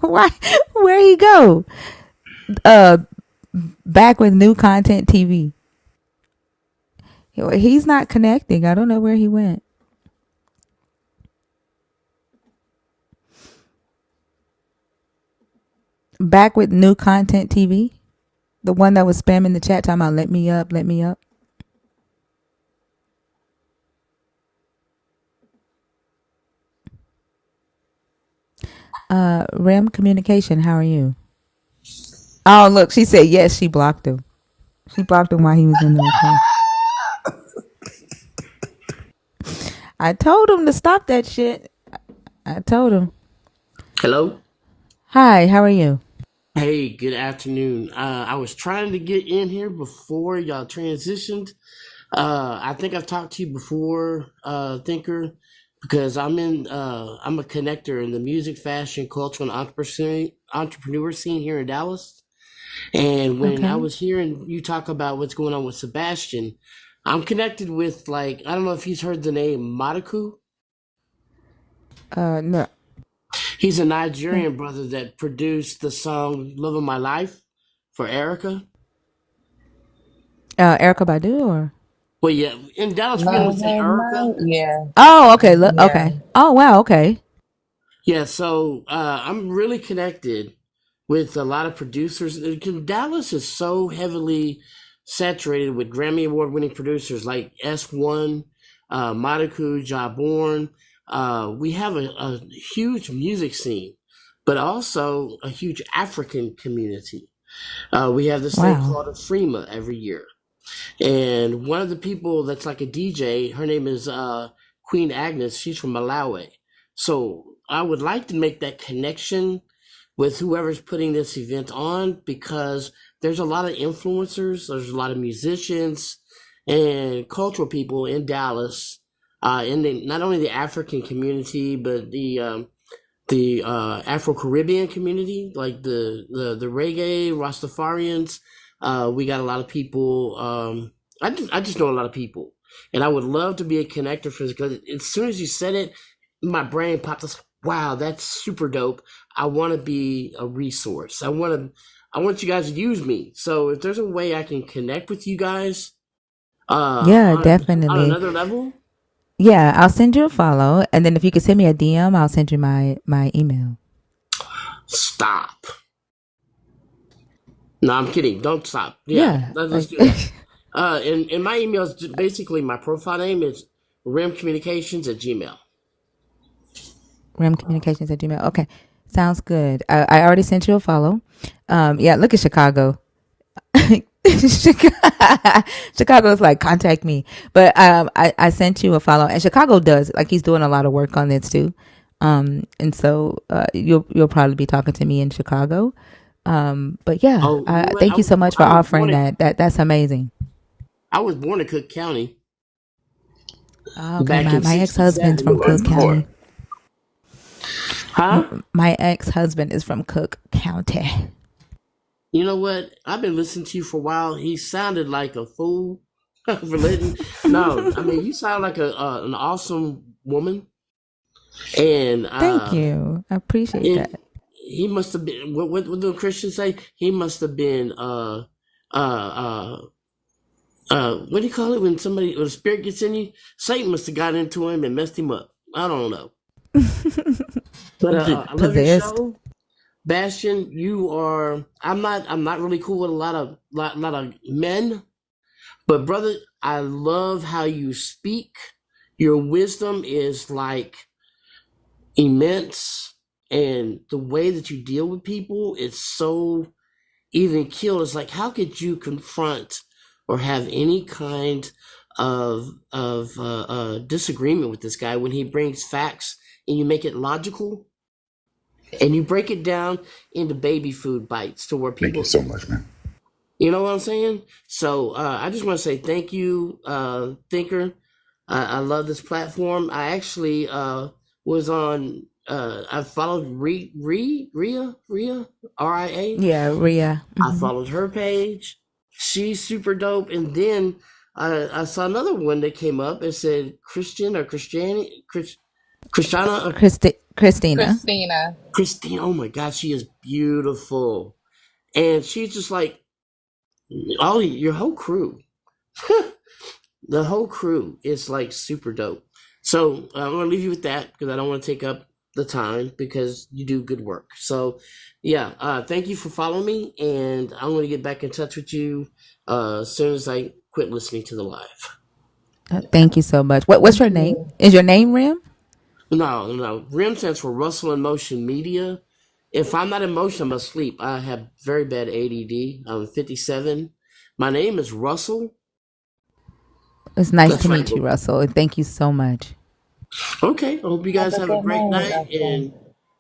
Why? Where he go? Back with new content TV. He's not connecting. I don't know where he went. Back with new content TV. The one that was spamming the chat talking about let me up, let me up. Rem Communication, how are you? Oh, look, she said yes, she blocked him. She blocked him while he was in the request. I told him to stop that shit. I told him. Hello. Hi, how are you? Hey, good afternoon. I was trying to get in here before y'all transitioned. I think I've talked to you before, Thinker, because I'm a connector in the music, fashion, culture, and entrepreneur scene here in Dallas. And when I Okay. was hearing you talk about what's going on with Sebastian, I'm connected with I don't know if he's heard the name Madaku. No. He's a Nigerian brother that produced the song "Love of My Life" for Erica. Erica Badu or? Well, yeah, in Dallas we only love say of Erica. my yeah, Oh, okay. yeah. Okay. Oh, wow. Okay. Yeah, so I'm really connected with a lot of producers. Dallas is so heavily saturated with Grammy Award winning producers like S1, Madaku, Jawborn. We have a huge music scene, but also a huge African community. We have this thing Wow. called a Frema every year. And one of the people that's like a DJ, her name is Queen Agnes. She's from Malawi. So I would like to make that connection with whoever's putting this event on because there's a lot of influencers, there's a lot of musicians and cultural people in Dallas, not only the African community, but the Afro Caribbean community, like the reggae Rastafarians. We got a lot of people. I just know a lot of people, and I would love to be a connector for this because as soon as you said it, my brain popped up. Wow, that's super dope. I want to be a resource. I want you guys to use me. So if there's a way I can connect with you guys, Yeah, on definitely. another level, Yeah, I'll send you a follow, and then if you could send me a DM, I'll send you my email. stop. No, I'm kidding. Don't stop. Yeah, Yeah, let's like do that. And my email is basically my profile name is rimcommunications at gmail. remcommunications at gmail. Okay, sounds good. I already sent you a follow. Yeah, look at Chicago. Chicago's like, contact me. But I sent you a follow, and Chicago does like he's doing a lot of work on this too. And so you'll probably be talking to me in Chicago. But yeah, Oh, you know what? thank you so much for I was born offering in that. That's amazing. I was born in Cook County Oh, okay, back in my ex-husband's '67. from Who was Cook born? County. Huh? My ex-husband is from Cook County. You know what? I've been listening to you for a while. He sounded like a fool for letting. No, I mean you sound like an awesome woman, and Thank you. I appreciate it that. he must have been. What do Christians say? He must have been. Uh, what do you call it when when a spirit gets in you? Satan must have got into him and messed him up. I don't know, but I love your Possessed. show. Bastion, you are. I'm not really cool with a lot of men, but brother, I love how you speak. Your wisdom is like immense, and the way that you deal with people is so even killed. It's like how could you confront or have any kind of disagreement with this guy when he brings facts and you make it logical and you break it down into baby food bites to where Thank you people, so much, man. you know what I'm saying? So I just want to say thank you, Thinker. I love this platform. I actually was on. I followed Ria RIA. Yeah, Rhea. I followed her page. She's super dope. And then I saw another one that came up. It said Christian or Christiana or Christina. Christina. Christine. Oh my God, she is beautiful. And she's just like, all your whole crew. The whole crew is like super dope. So I'm gonna leave you with that because I don't want to take up the time because you do good work. So yeah, thank you for following me, and I'm gonna get back in touch with you as soon as I quit listening to the live. Thank you so much. What's Thank your name? you. Is your name Rim? No. RIM stands for Russell in Motion Media. If I'm not in motion, I'm asleep. I have very bad ADD. I'm 57. My name is Russell. It's nice That's to right. meet you, Russell, and thank you so much. Okay. I hope you Have guys a have a good great night, night, Russell. and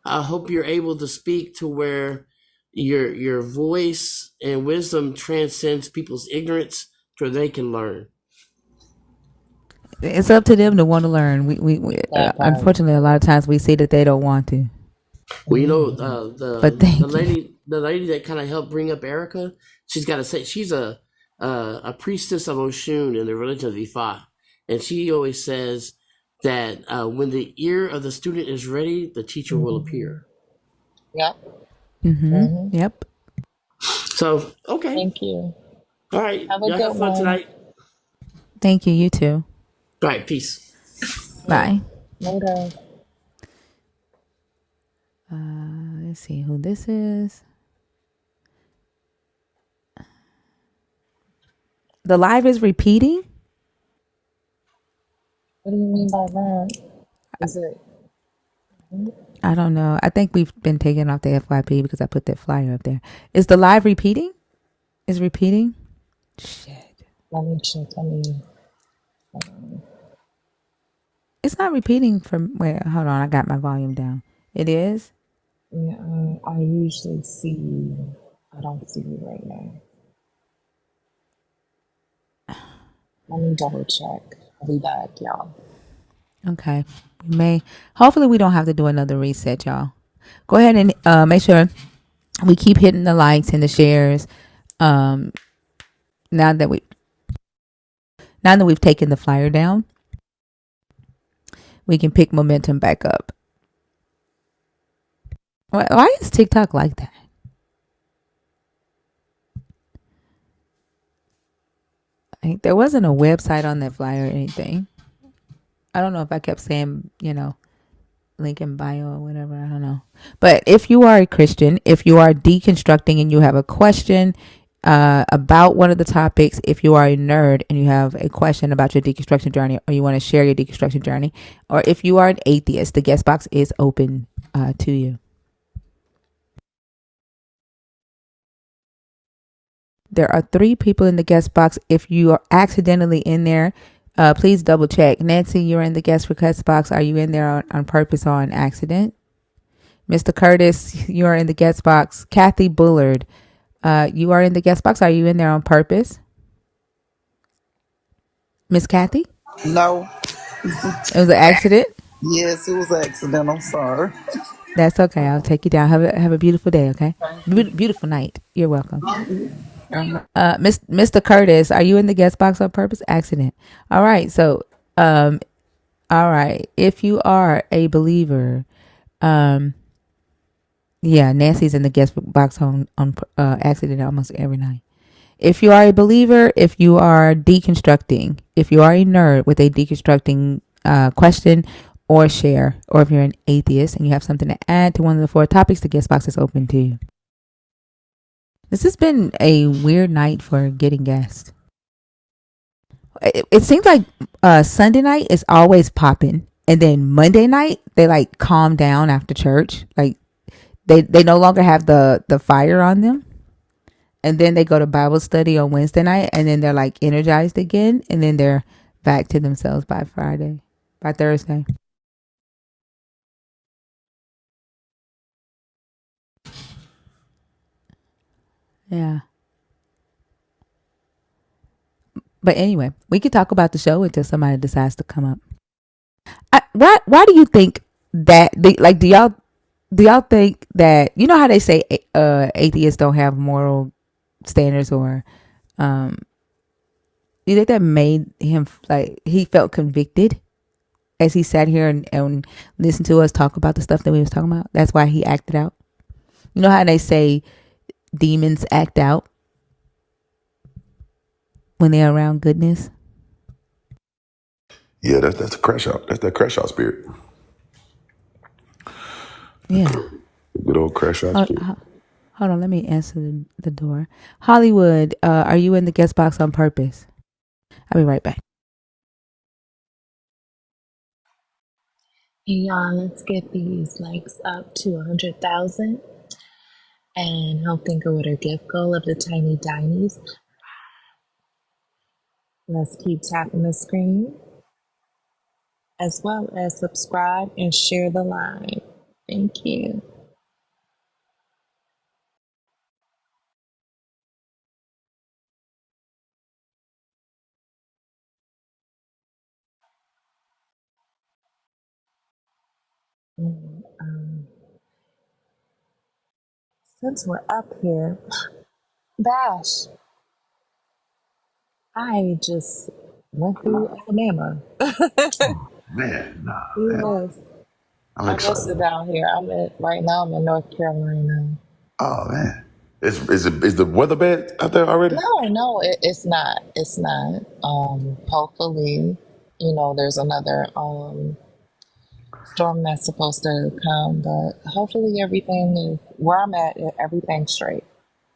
I hope you're able to speak to where your voice and wisdom transcends people's ignorance, so they can learn. It's up to them to want to learn. We That part. unfortunately a lot of times we see that they don't want to. Well, you know, Mhm. But thank you. the lady that kind of helped bring up Erica, she's got to say she's a priestess of Oshun in the religion of Ifa, and she always says that when the ear of the student is ready, the teacher will Mhm. appear. Yep. Mm-hmm. Hmm. Yep. So, okay, Thank you. all right, Have a y'all good have fun one. tonight. Thank you. You too. All right, peace. Bye. Later. Let's see who this is. The live is repeating. What do you mean by that? Is it? I don't know. I think we've been taken off the FYP because I put that flyer up there. Is the live repeating? Is repeating? Shit. Let me check. Let me. It's not repeating from wait, hold on, I got my volume down. It is? Yeah, I usually see you. I don't see you right now. Let me double check. I'll be back, y'all. Okay. We may hopefully we don't have to do another reset, y'all. Go ahead and make sure we keep hitting the likes and the shares. Um now that we now that we've taken the flyer down, we can pick momentum back up. Why is TikTok like that? Like, there wasn't a website on that flyer or anything. I don't know if I kept saying, link in bio or whatever. I don't know. But if you are a Christian, if you are deconstructing and you have a question about one of the topics, if you are a nerd and you have a question about your deconstruction journey or you want to share your deconstruction journey, or if you are an atheist, the guest box is open to you. There are 3 people in the guest box. If you are accidentally in there, please double check. Nancy, you're in the guest request box. Are you in there on purpose or on accident? Mr. Curtis, you are in the guest box. Kathy Bullard, you are in the guest box. Are you in there on purpose? Miss Kathy? No. It was an accident? Yes, it was an accident. I'm sorry. That's okay. I'll take you down. Have a beautiful day, okay? Beautiful night. You're welcome. Mr. Curtis, are you in the guest box on purpose? Accident. All right. So, all right. If you are a believer, yeah, Nancy's in the guest box on accident almost every night. If you are a believer, if you are deconstructing, if you are a nerd with a deconstructing question or share, or if you're an atheist and you have something to add to one of the 4 topics, the guest box is open to you. This has been a weird night for getting guests. It seems like Sunday night is always popping, and then Monday night they like calm down after church. Like they no longer have the fire on them, and then they go to Bible study on Wednesday night, and then they're like energized again, and then they're back to themselves by Thursday. Yeah. But anyway, we could talk about the show until somebody decides to come up. Why do you think that? Do y'all think that, you know how they say atheists don't have moral standards, or do you think that made him, like, he felt convicted as he sat here and listened to us talk about the stuff that we was talking about? That's why he acted out. You know how they say demons act out when they're around goodness? Yeah, that's a crash out. That's that crash out spirit. Yeah. Good old crash out spirit. Hold on, let me answer the door. Hollywood, are you in the guest box on purpose? I'll be right back. Hey y'all, let's get these likes up to 100,000 and help Thinker with her gift goal of the Tiny Dinies. Let's keep tapping the screen, as well as subscribe and share the live. Thank you. And, since we're up here, Bash, I just went through Alabama. Man, nah, You man. missed. I'm I missed excited. it down here. Right now. I'm in North Carolina. Oh man, is the weather bad out there already? No, it's not. It's not. Hopefully, there's another storm that's supposed to come, but hopefully everything is where I'm at. Everything's straight.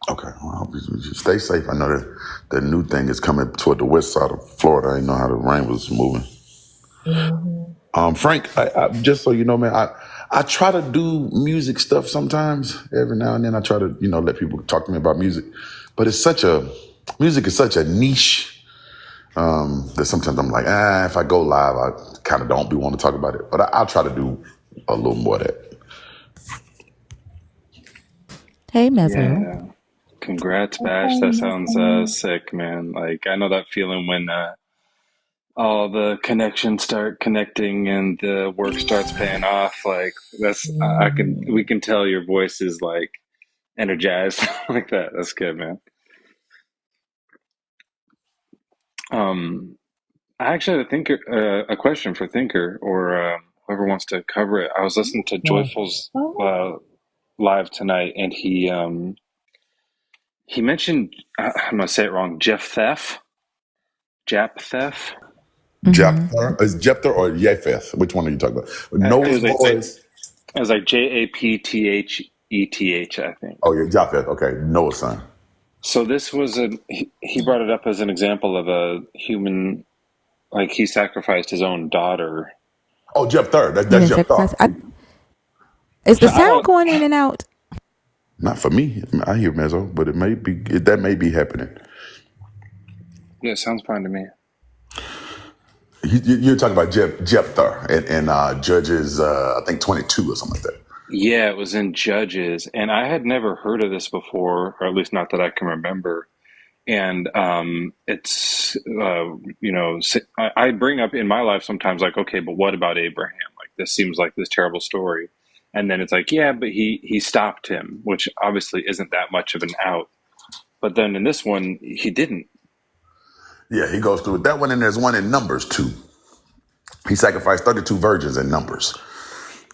Okay, well, I hope you stay safe. I know that the new thing is coming toward the west side of Florida. I didn't know how the rain was moving. Frank, I just so you know, man, I try to do music stuff sometimes. Every now and then, I try to let people talk to me about music, but music is such a niche that sometimes I'm like, if I go live, I kind of don't want to talk about it. But I'll try to do a little more of that. Hey, Mezzo. Yeah. Congrats, Bash. That Okay, sounds sick, man. Like I know that feeling when all the connections start connecting and the work starts paying off. Like that's we can tell your voice is like energized like that. That's good, man. I actually think a question for Thinker or whoever wants to cover it. I was listening to Joyful's live tonight, and he mentioned I'm gonna say it wrong. Japheth. Jephthah or Japheth? Which one are you talking about? It Noah's was like boys. it was like Japtheth, I think. Oh yeah, Japheth. Okay, Noah's son. So this was he brought it up as an example of a human, like he sacrificed his own daughter. Oh, Jephthah. He That's didn't sacrifice. Jephthah. Is the I sound don't. going in and out? Not for me. I hear mezzo, but it may be that may be happening. Yeah, sounds fine to me. You're talking about Jephthah and Judges, I think 22 or something like that. Yeah, it was in Judges, and I had never heard of this before, or at least not that I can remember. And it's I bring up in my life sometimes like, okay, but what about Abraham? Like this seems like this terrible story, and then it's like, yeah, but he stopped him, which obviously isn't that much of an out. But then in this one, he didn't. Yeah, he goes through that one, and there's one in Numbers too. He sacrificed 32 virgins in Numbers.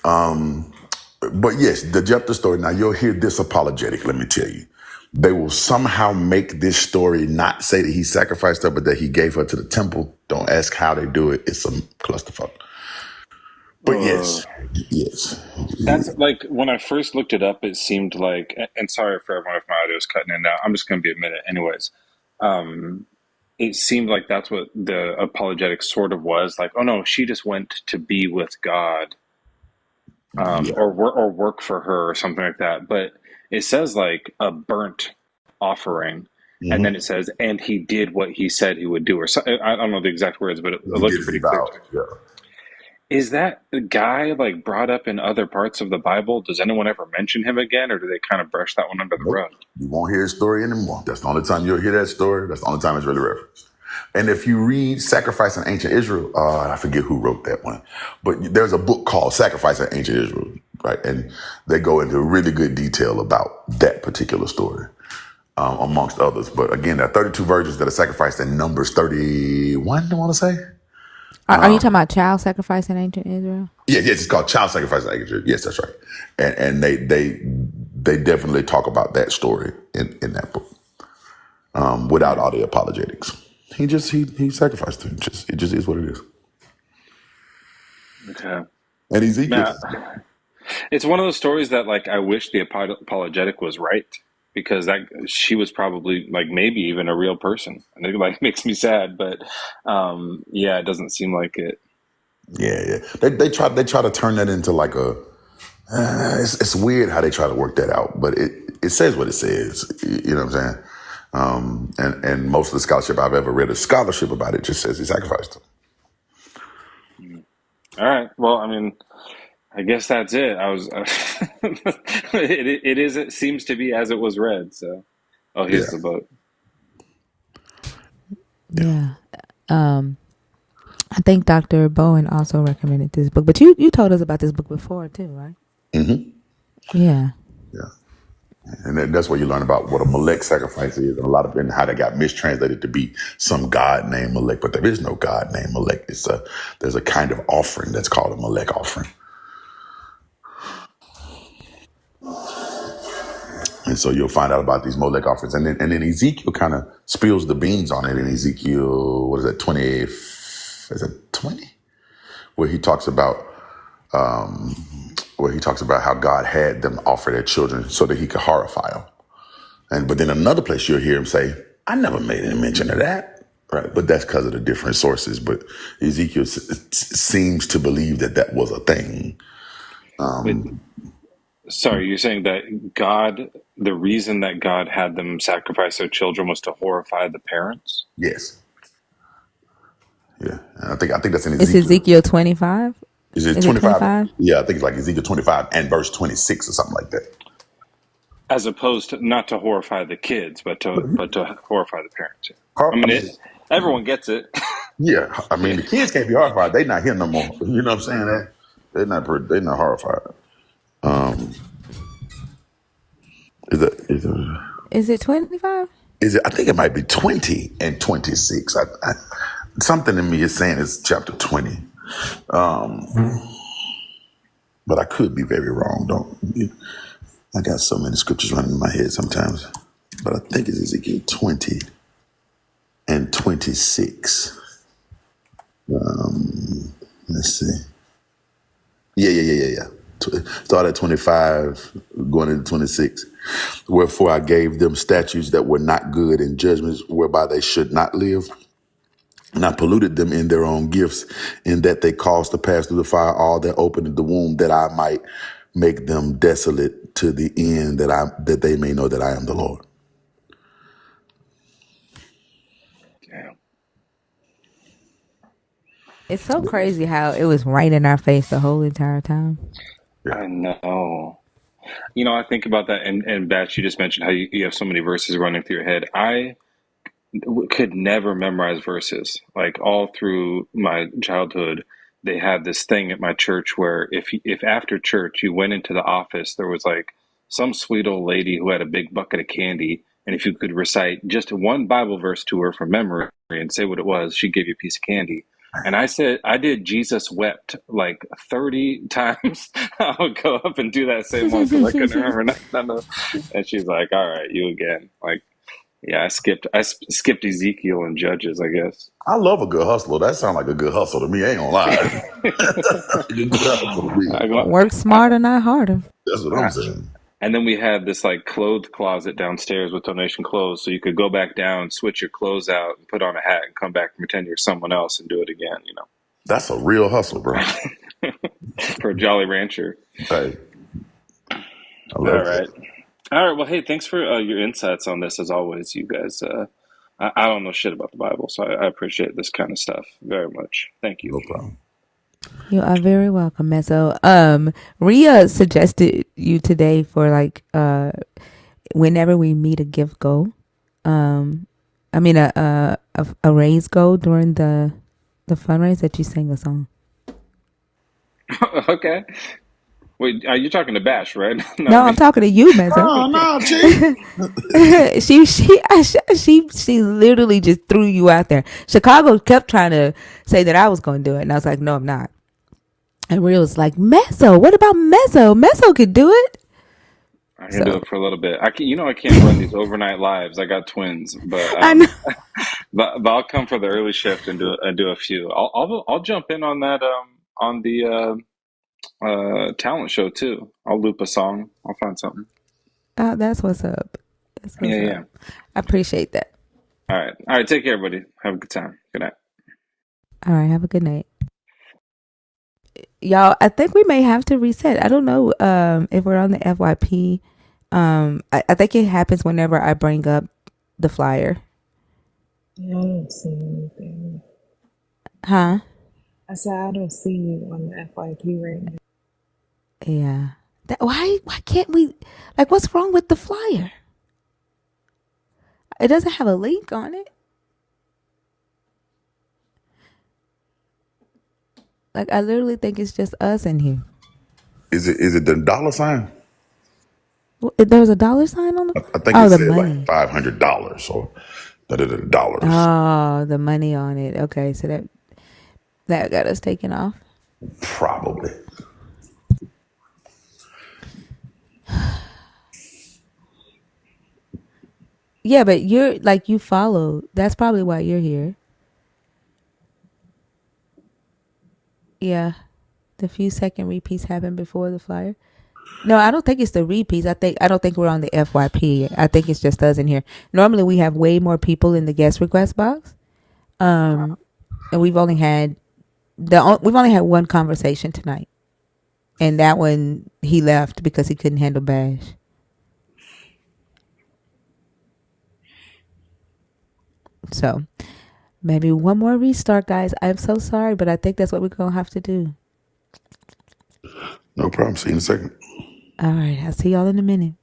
But yes, the Jephthah story. Now you'll hear this apologetic. Let me tell you, they will somehow make this story not say that he sacrificed her, but that he gave her to the temple. Don't ask how they do it. It's some clusterfuck. But yes. That's like when I first looked it up, it seemed like, and sorry for everyone if my audio is cutting in now. I'm just going to be a minute, anyways. It seemed like that's what the apologetic sort of was like. Oh no, she just went to be with God, or work for her or something like that. But it says like a burnt offering, and then it says, and he did what he said he would do, or so, I don't know the exact words, but it looks pretty clear to me. Yeah. Is that guy like brought up in other parts of the Bible? Does anyone ever mention him again, or do they kind of brush that one under the rug? You won't hear his story anymore. That's the only time you'll hear that story. That's the only time it's really referenced. And if you read Sacrifice in Ancient Israel, I forget who wrote that one, but there's a book called Sacrifice in Ancient Israel, right? And they go into really good detail about that particular story, amongst others. But again, there are 32 virgins that are sacrificed in Numbers 31, I want to say. Are you talking about child sacrifice in ancient Israel? Yes, it's called Child Sacrifice in Ancient Israel. Yes, that's right. And they definitely talk about that story in that book, without all the apologetics. He sacrificed him. It just is what it is. Okay. And Ezekiel. Now, it's one of those stories that like I wish the apologetic was right, because that she was probably like maybe even a real person, and it like makes me sad. But yeah, it doesn't seem like it. Yeah. They try to turn that into like a. It's weird how they try to work that out, but it says what it says. You know what I'm saying? And most of the scholarship I've ever read, a scholarship about it, just says he sacrificed him. All right. Well, I mean, I guess that's it. I was. It seems to be as it was read. So, here's the boat. Yeah. I think Dr. Bowen also recommended this book, but you told us about this book before too, right? Mm-hmm. Yeah. And that's where you learn about what a Molech sacrifice is, and a lot of and how they got mistranslated to be some god named Molech, but there is no god named Molech. There's a kind of offering that's called a Molech offering. And so you'll find out about these Molech offerings. And then Ezekiel kind of spills the beans on it in Ezekiel, what is that, 20? Is it 20? Where he talks about how God had them offer their children so that he could horrify them. But then another place you'll hear him say, I never made any mention of that. Right. But that's because of the different sources. But Ezekiel seems to believe that was a thing. Sorry, you're saying that the reason that God had them sacrifice their children was to horrify the parents? Yes. Yeah. And I think that's in Ezekiel. It's Ezekiel 25? Is it 25? Yeah, I think it's like Ezekiel 25 and verse 26 or something like that. As opposed to not to horrify the kids, but to horrify the parents. I mean, everyone gets it. Yeah, I mean, the kids can't be horrified. They're not here no more. You know what I'm saying? They're not horrified. Is it 25? I think it might be 20 and 26. Something in me is saying it's chapter 20. But I could be very wrong. I got so many scriptures running in my head sometimes. But I think it's Ezekiel 20 and 26. Let's see. Yeah. Start at 25, going into 26. Wherefore I gave them statutes that were not good, and judgments whereby they should not live. And I polluted them in their own gifts, in that they caused to pass through the fire all that opened the womb, that I might make them desolate to the end that they may know that I am the Lord. Damn. It's so crazy how it was right in our face the whole entire time. Yeah. I know. You know, I think about that, and Batch, you just mentioned how you have so many verses running through your head. I could never memorize verses. Like all through my childhood, they had this thing at my church where if after church you went into the office, there was like some sweet old lady who had a big bucket of candy, and if you could recite just one Bible verse to her from memory and say what it was, she'd give you a piece of candy. And I did Jesus wept like 30 times. I would go up and do that same one because I couldn't remember none of. And she's like, "All right, you again." Like, yeah, I skipped Ezekiel and Judges, I guess. I love a good hustler. That sounds like a good hustle to me. I ain't gonna lie. A good hustle to me. I go, Work smarter, not harder. That's what I'm I, saying. and then we had this like clothes closet downstairs with donation clothes, so you could go back down, switch your clothes out, and put on a hat, and come back and pretend you're someone else and do it again. That's a real hustle, bro. For a Jolly Rancher. Hey, I All love right, that. all right. Well, hey, thanks for your insights on this as always, you guys. I don't know shit about the Bible, so I appreciate this kind of stuff very much. Thank you. No problem. You are very welcome, Mezzo. Ria suggested you today for like whenever we meet a gift goal. I mean a raise goal during the fundraise that you sing a song. Okay. Wait, are you talking to Bash, right? Not No, I'm me. talking to you, Mezzo. Oh no, Chief. she literally just threw you out there. Chicago kept trying to say that I was going to do it, and I was like, no, I'm not. And Ria was like, Mezzo, what about Mezzo? Mezzo could do it. I can do So it for a little bit. I can't run these overnight lives. I got twins, but I know. but I'll come for the early shift and do a few. I'll jump in on that on the talent show too. I'll loop a song. I'll find something. That's what's up. That's Yeah, what's up. yeah. I appreciate that. All right. Take care, everybody. Have a good time. Good night. All right, have a good night. Y'all, I think we may have to reset. I don't know if we're on the FYP. I think it happens whenever I bring up the flyer. I don't see anything. Huh? I said I don't see you on the FYP right now. Yeah. Why can't we, like, what's wrong with the flyer? It doesn't have a link on it. Like, I literally think it's just us in here. Is it the dollar sign? There's a dollar sign on the. I think Oh, it the said like money. $500 or dollars. Oh, the money on it. Okay, so that got us taken off. Probably. Yeah, but you're like you follow. That's probably why you're here. Yeah, the few second repeats happen before the flyer. No, I don't think it's the repeats. I don't think we're on the FYP. I think it's just us in here. Normally we have way more people in the guest request box. And we've only had one conversation tonight, and that one he left because he couldn't handle Bash. So maybe one more restart, guys. I'm so sorry, but I think that's what we're gonna have to do. No problem. See you in a second. All right, I'll see y'all in a minute.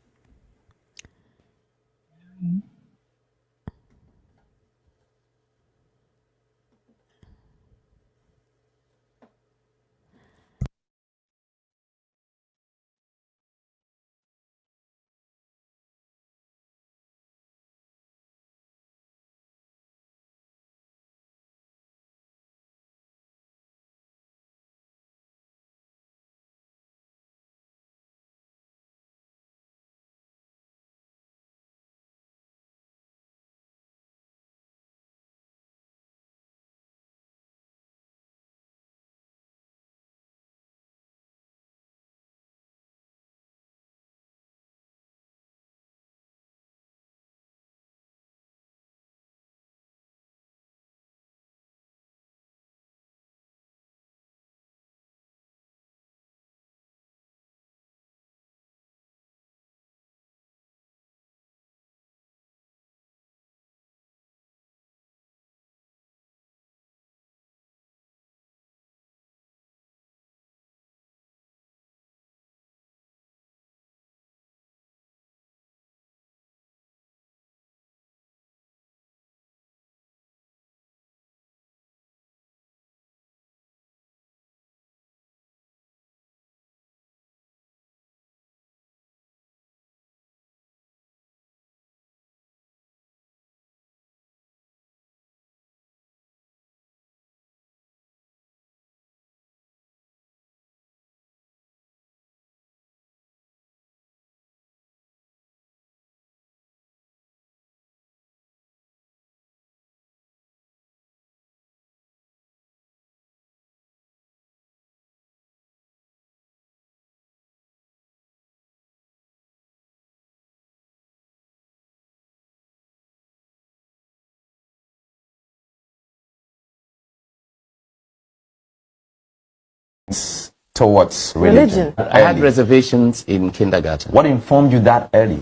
towards religion? I had Early. reservations in kindergarten. What informed you that early?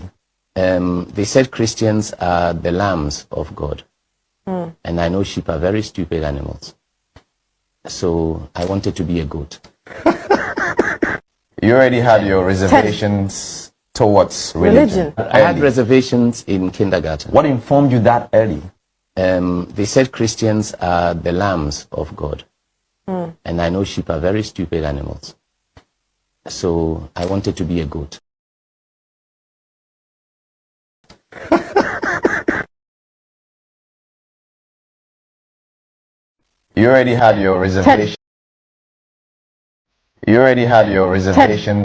They said Christians are the lambs of God. And I know sheep are very stupid animals. So I wanted to be a goat. You already had your reservations towards religion. I had reservations in kindergarten. What informed you that early? They said Christians are the lambs of God. And I know sheep are very stupid animals. So I wanted to be a goat. You already had your reservation. You already had your reservation.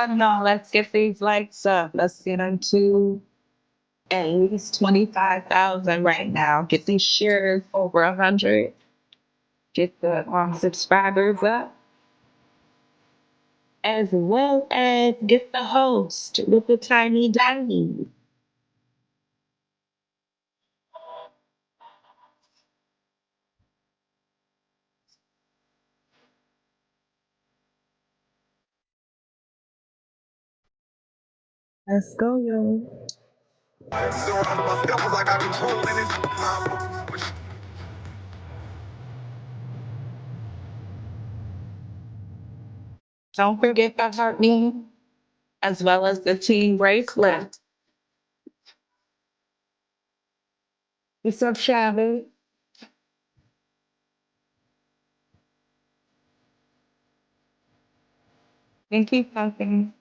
No, let's get these lights up. Let's get them to at least 25,000 right now. Get these shares over 100. Get the subscribers up. As well as get the host with the tiny tiny. Let's go, yo. Don't forget the heart me as well as the team bracelet. What's up, Shabby? And keep pumping.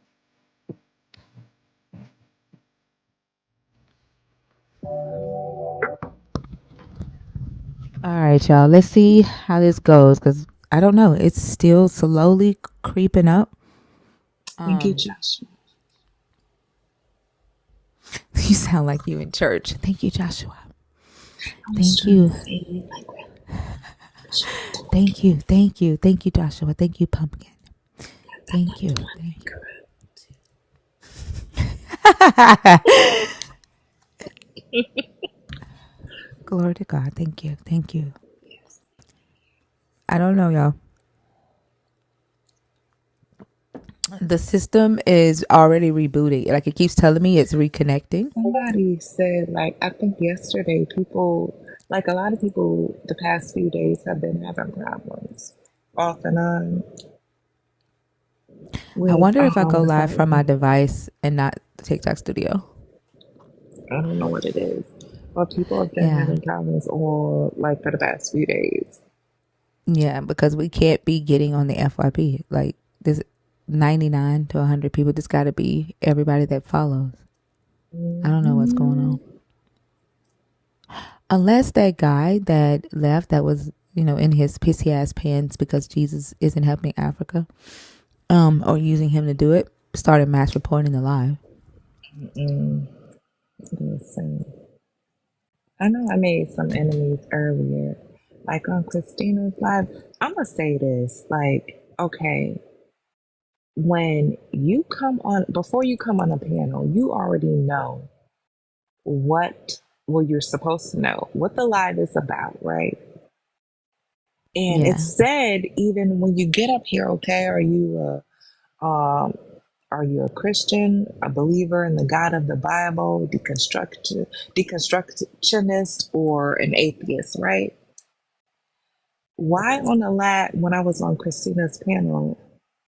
All right, y'all. Let's see how this goes because I don't know. It's still slowly creeping up. Thank you, Joshua. You sound like you in church. Thank you, Joshua. I was Thank trying to you. say it like Thank you. Thank you. Thank you, Joshua. Thank you, Pumpkin. Thank you. Thank you. Glory to God. Thank you. Thank you. I don't know, y'all. The system is already rebooting. Like it keeps telling me it's reconnecting. Somebody said, like, I think yesterday, people, like a lot of people, the past few days have been having problems off and on I with wonder if I go the live site. from my device and not the TikTok studio. I don't know what it is. But people have been Yeah. having problems all, like, for the past few days. Yeah, because we can't be getting on the FYP. Like this 99 to 100 people. This got to be everybody that follows. I don't know what's going on. Unless that guy that left that was, in his pissy ass pants because Jesus isn't helping Africa, or using him to do it, started mass reporting the live. Mm-mm. Listen. I know I made some enemies earlier, like on Christina's live. I'm gonna say this, like, okay, when you come on, before you come on a panel, you already know what, well, you're supposed to know what the live is about, right? And Yeah. it's said even when you get up here, okay, um, are you a Christian, a believer in the God of the Bible, deconstructionist, or an atheist, right? Why on the lat when I was on Christina's panel,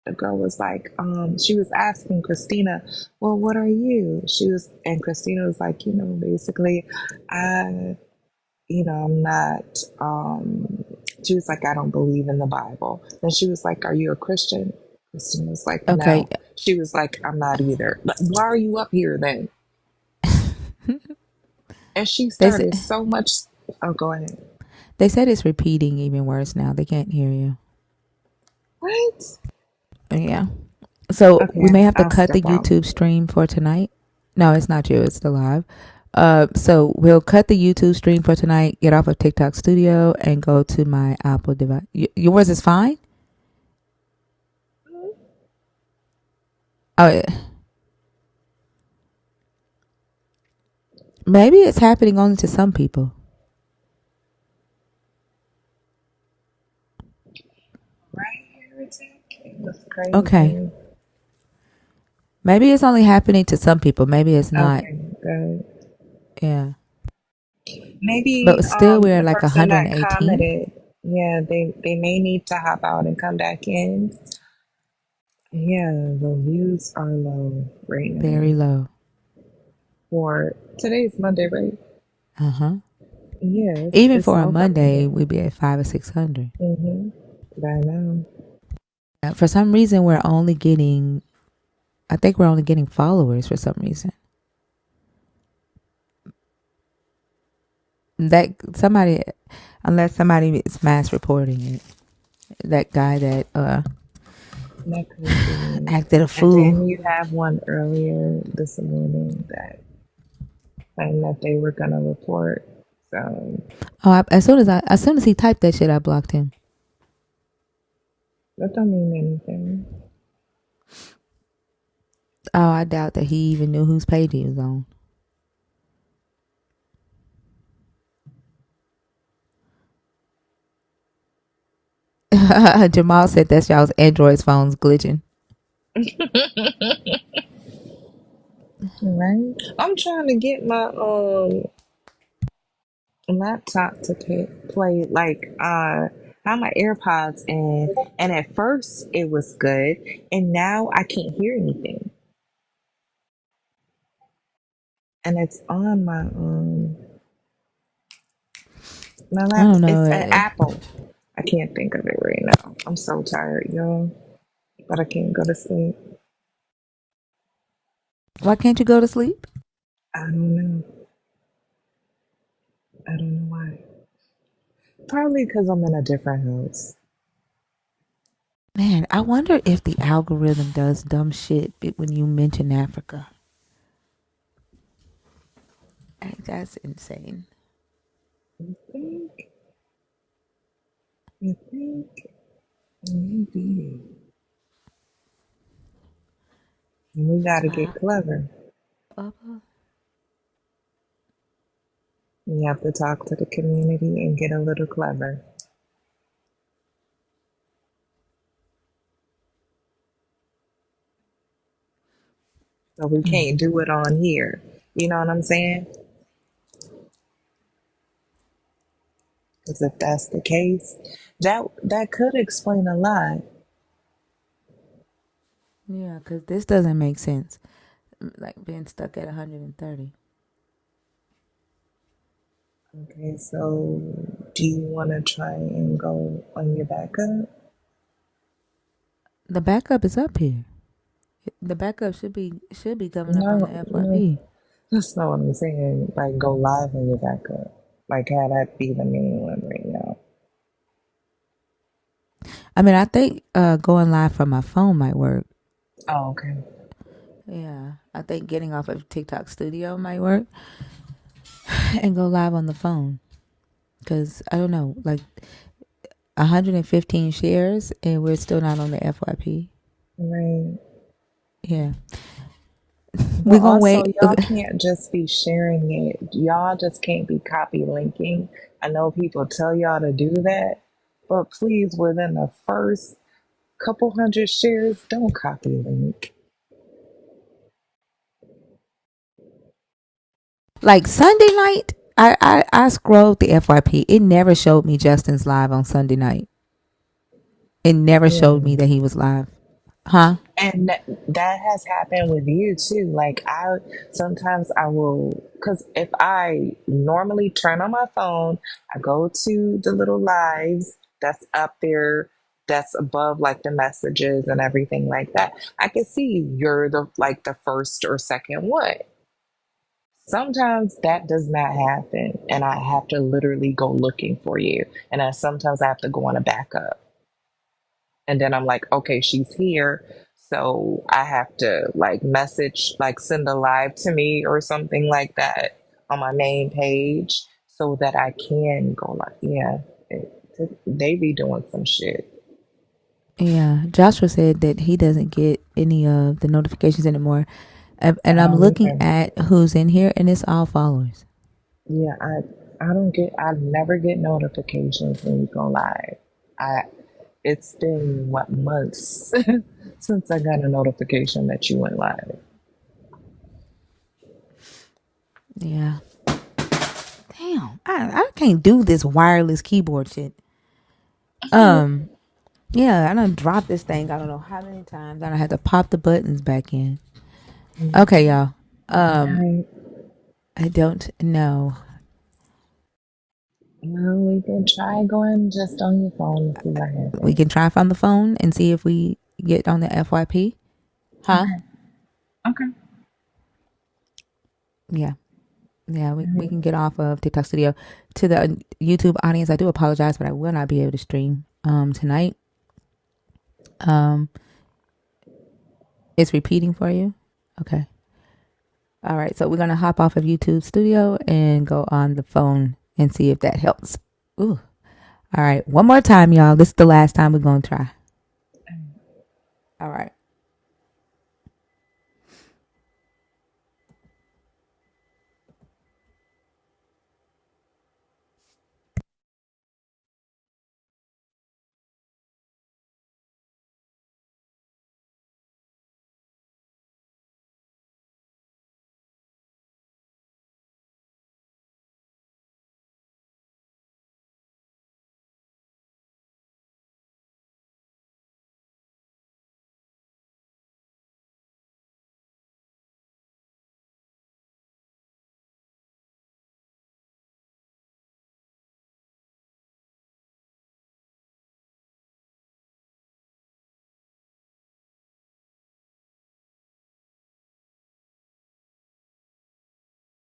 the girl was like, she was asking Christina, well, what are you? And Christina was like, basically, I, I'm not, she was like, I don't believe in the Bible. Then she was like, are you a Christian? Christina was like, Okay. no. She was like, I'm not either. Like, why are you up here then? And she They said started so much. Oh, go ahead. they said it's repeating even worse now. They can't hear you. What? Yeah. So we may Okay, have to I'll cut the step out. YouTube stream for tonight. No, it's not you. It's the live. So we'll cut the YouTube stream for tonight. Get off of TikTok Studio and go to my Apple device. Yours is fine. Oh, yeah. Maybe it's happening only to some people. Right, heretic? It was Okay. crazy. Maybe it's only happening to some people. Maybe it's not. Okay, good. Yeah. Maybe But still, we're the like person that 118th. commented, yeah, they may need to hop out and come back in. Yeah, the views are low right Very now. low. For today's Monday, right? Uh huh. Yeah, Even it's for a low for Monday, Monday. we'd be at 5 or 600. Mm-hmm. I know. For some reason, we're only getting. I think we're only getting followers for some reason. That somebody, unless somebody is mass reporting it. That guy that That could be. acted a And fool. then you have one earlier this morning that claimed that they were gonna report. So Oh, as soon as he typed that shit, I blocked him. that don't mean anything. Oh, I doubt that he even knew whose page he was on. Jamal said that's y'all's Android phones glitching. Right? I'm trying to get my laptop to play like have my AirPods in, and at first it was good, and now I can't hear anything. And it's on my I laptop. don't It's know. an Apple. I can't think of it right now. I'm so tired, y'all, but I can't go to sleep. Why can't you go to sleep? I don't know. I don't know why. Probably because I'm in a different house. Man, I wonder if the algorithm does dumb shit when you mention Africa. That's insane. You think? You think? Maybe. We gotta get clever. You have to talk to the community and get a little clever. So we can't do it on here. You know what I'm saying? Because if that's the case, that could explain a lot. Yeah, because this doesn't make sense. Like being stuck at 130. Okay, so do you want to try and go on your backup? The backup is up here. The backup should be coming up on the No, no, FYP. that's not what I'm saying. Like go live on your backup. Like have that be the main one right now. I mean, I think going live from my phone might work. Oh, okay. Yeah, I think getting off of TikTok Studio might work. and go live on the phone. Because I don't know, like 115 shares and we're still not on the FYP. Right. Yeah. But We're going to also, wait. y'all can't just be sharing it. Y'all just can't be copy linking. I know people tell y'all to do that, but please, within the first couple hundred shares, don't copy link. Like Sunday night, I scrolled the FYP. It never showed me Justin's live on Sunday night. It never showed me Yeah. that he was live. Huh? And that has happened with you too. Like I sometimes I will, because if I normally turn on my phone, I go to the little lives that's up there, that's above like the messages and everything like that. I can see you're the like the first or second one. Sometimes that does not happen, and I have to literally go looking for you. And I sometimes I have to go on a backup. And then I'm like, okay, she's here. So I have to like message, like send a live to me or something like that on my main page so that I can go like, yeah, they be doing some shit. Yeah. Joshua said that he doesn't get any of the notifications anymore. And I'm looking Okay. at who's in here and it's all followers. Yeah, I never get notifications when you go live. I, it's been what, months since I got a notification that you went live. Yeah. Damn. I can't do this wireless keyboard shit. Yeah, I done dropped this thing I don't know how many times. I done had to pop the buttons back in. Okay, y'all. Right. I don't know. Well, we can try going just on your phone and see what We happens. can try from the phone and see if we get on the FYP. Huh? Okay. Okay. Yeah. Yeah, we can get off of TikTok Studio. To the YouTube audience, I do apologize, but I will not be able to stream tonight. It's repeating for you. Okay. All right. So we're gonna hop off of YouTube Studio and go on the phone and see if that helps. Ooh. All right. One more time, y'all. This is the last time we're gonna try. All right.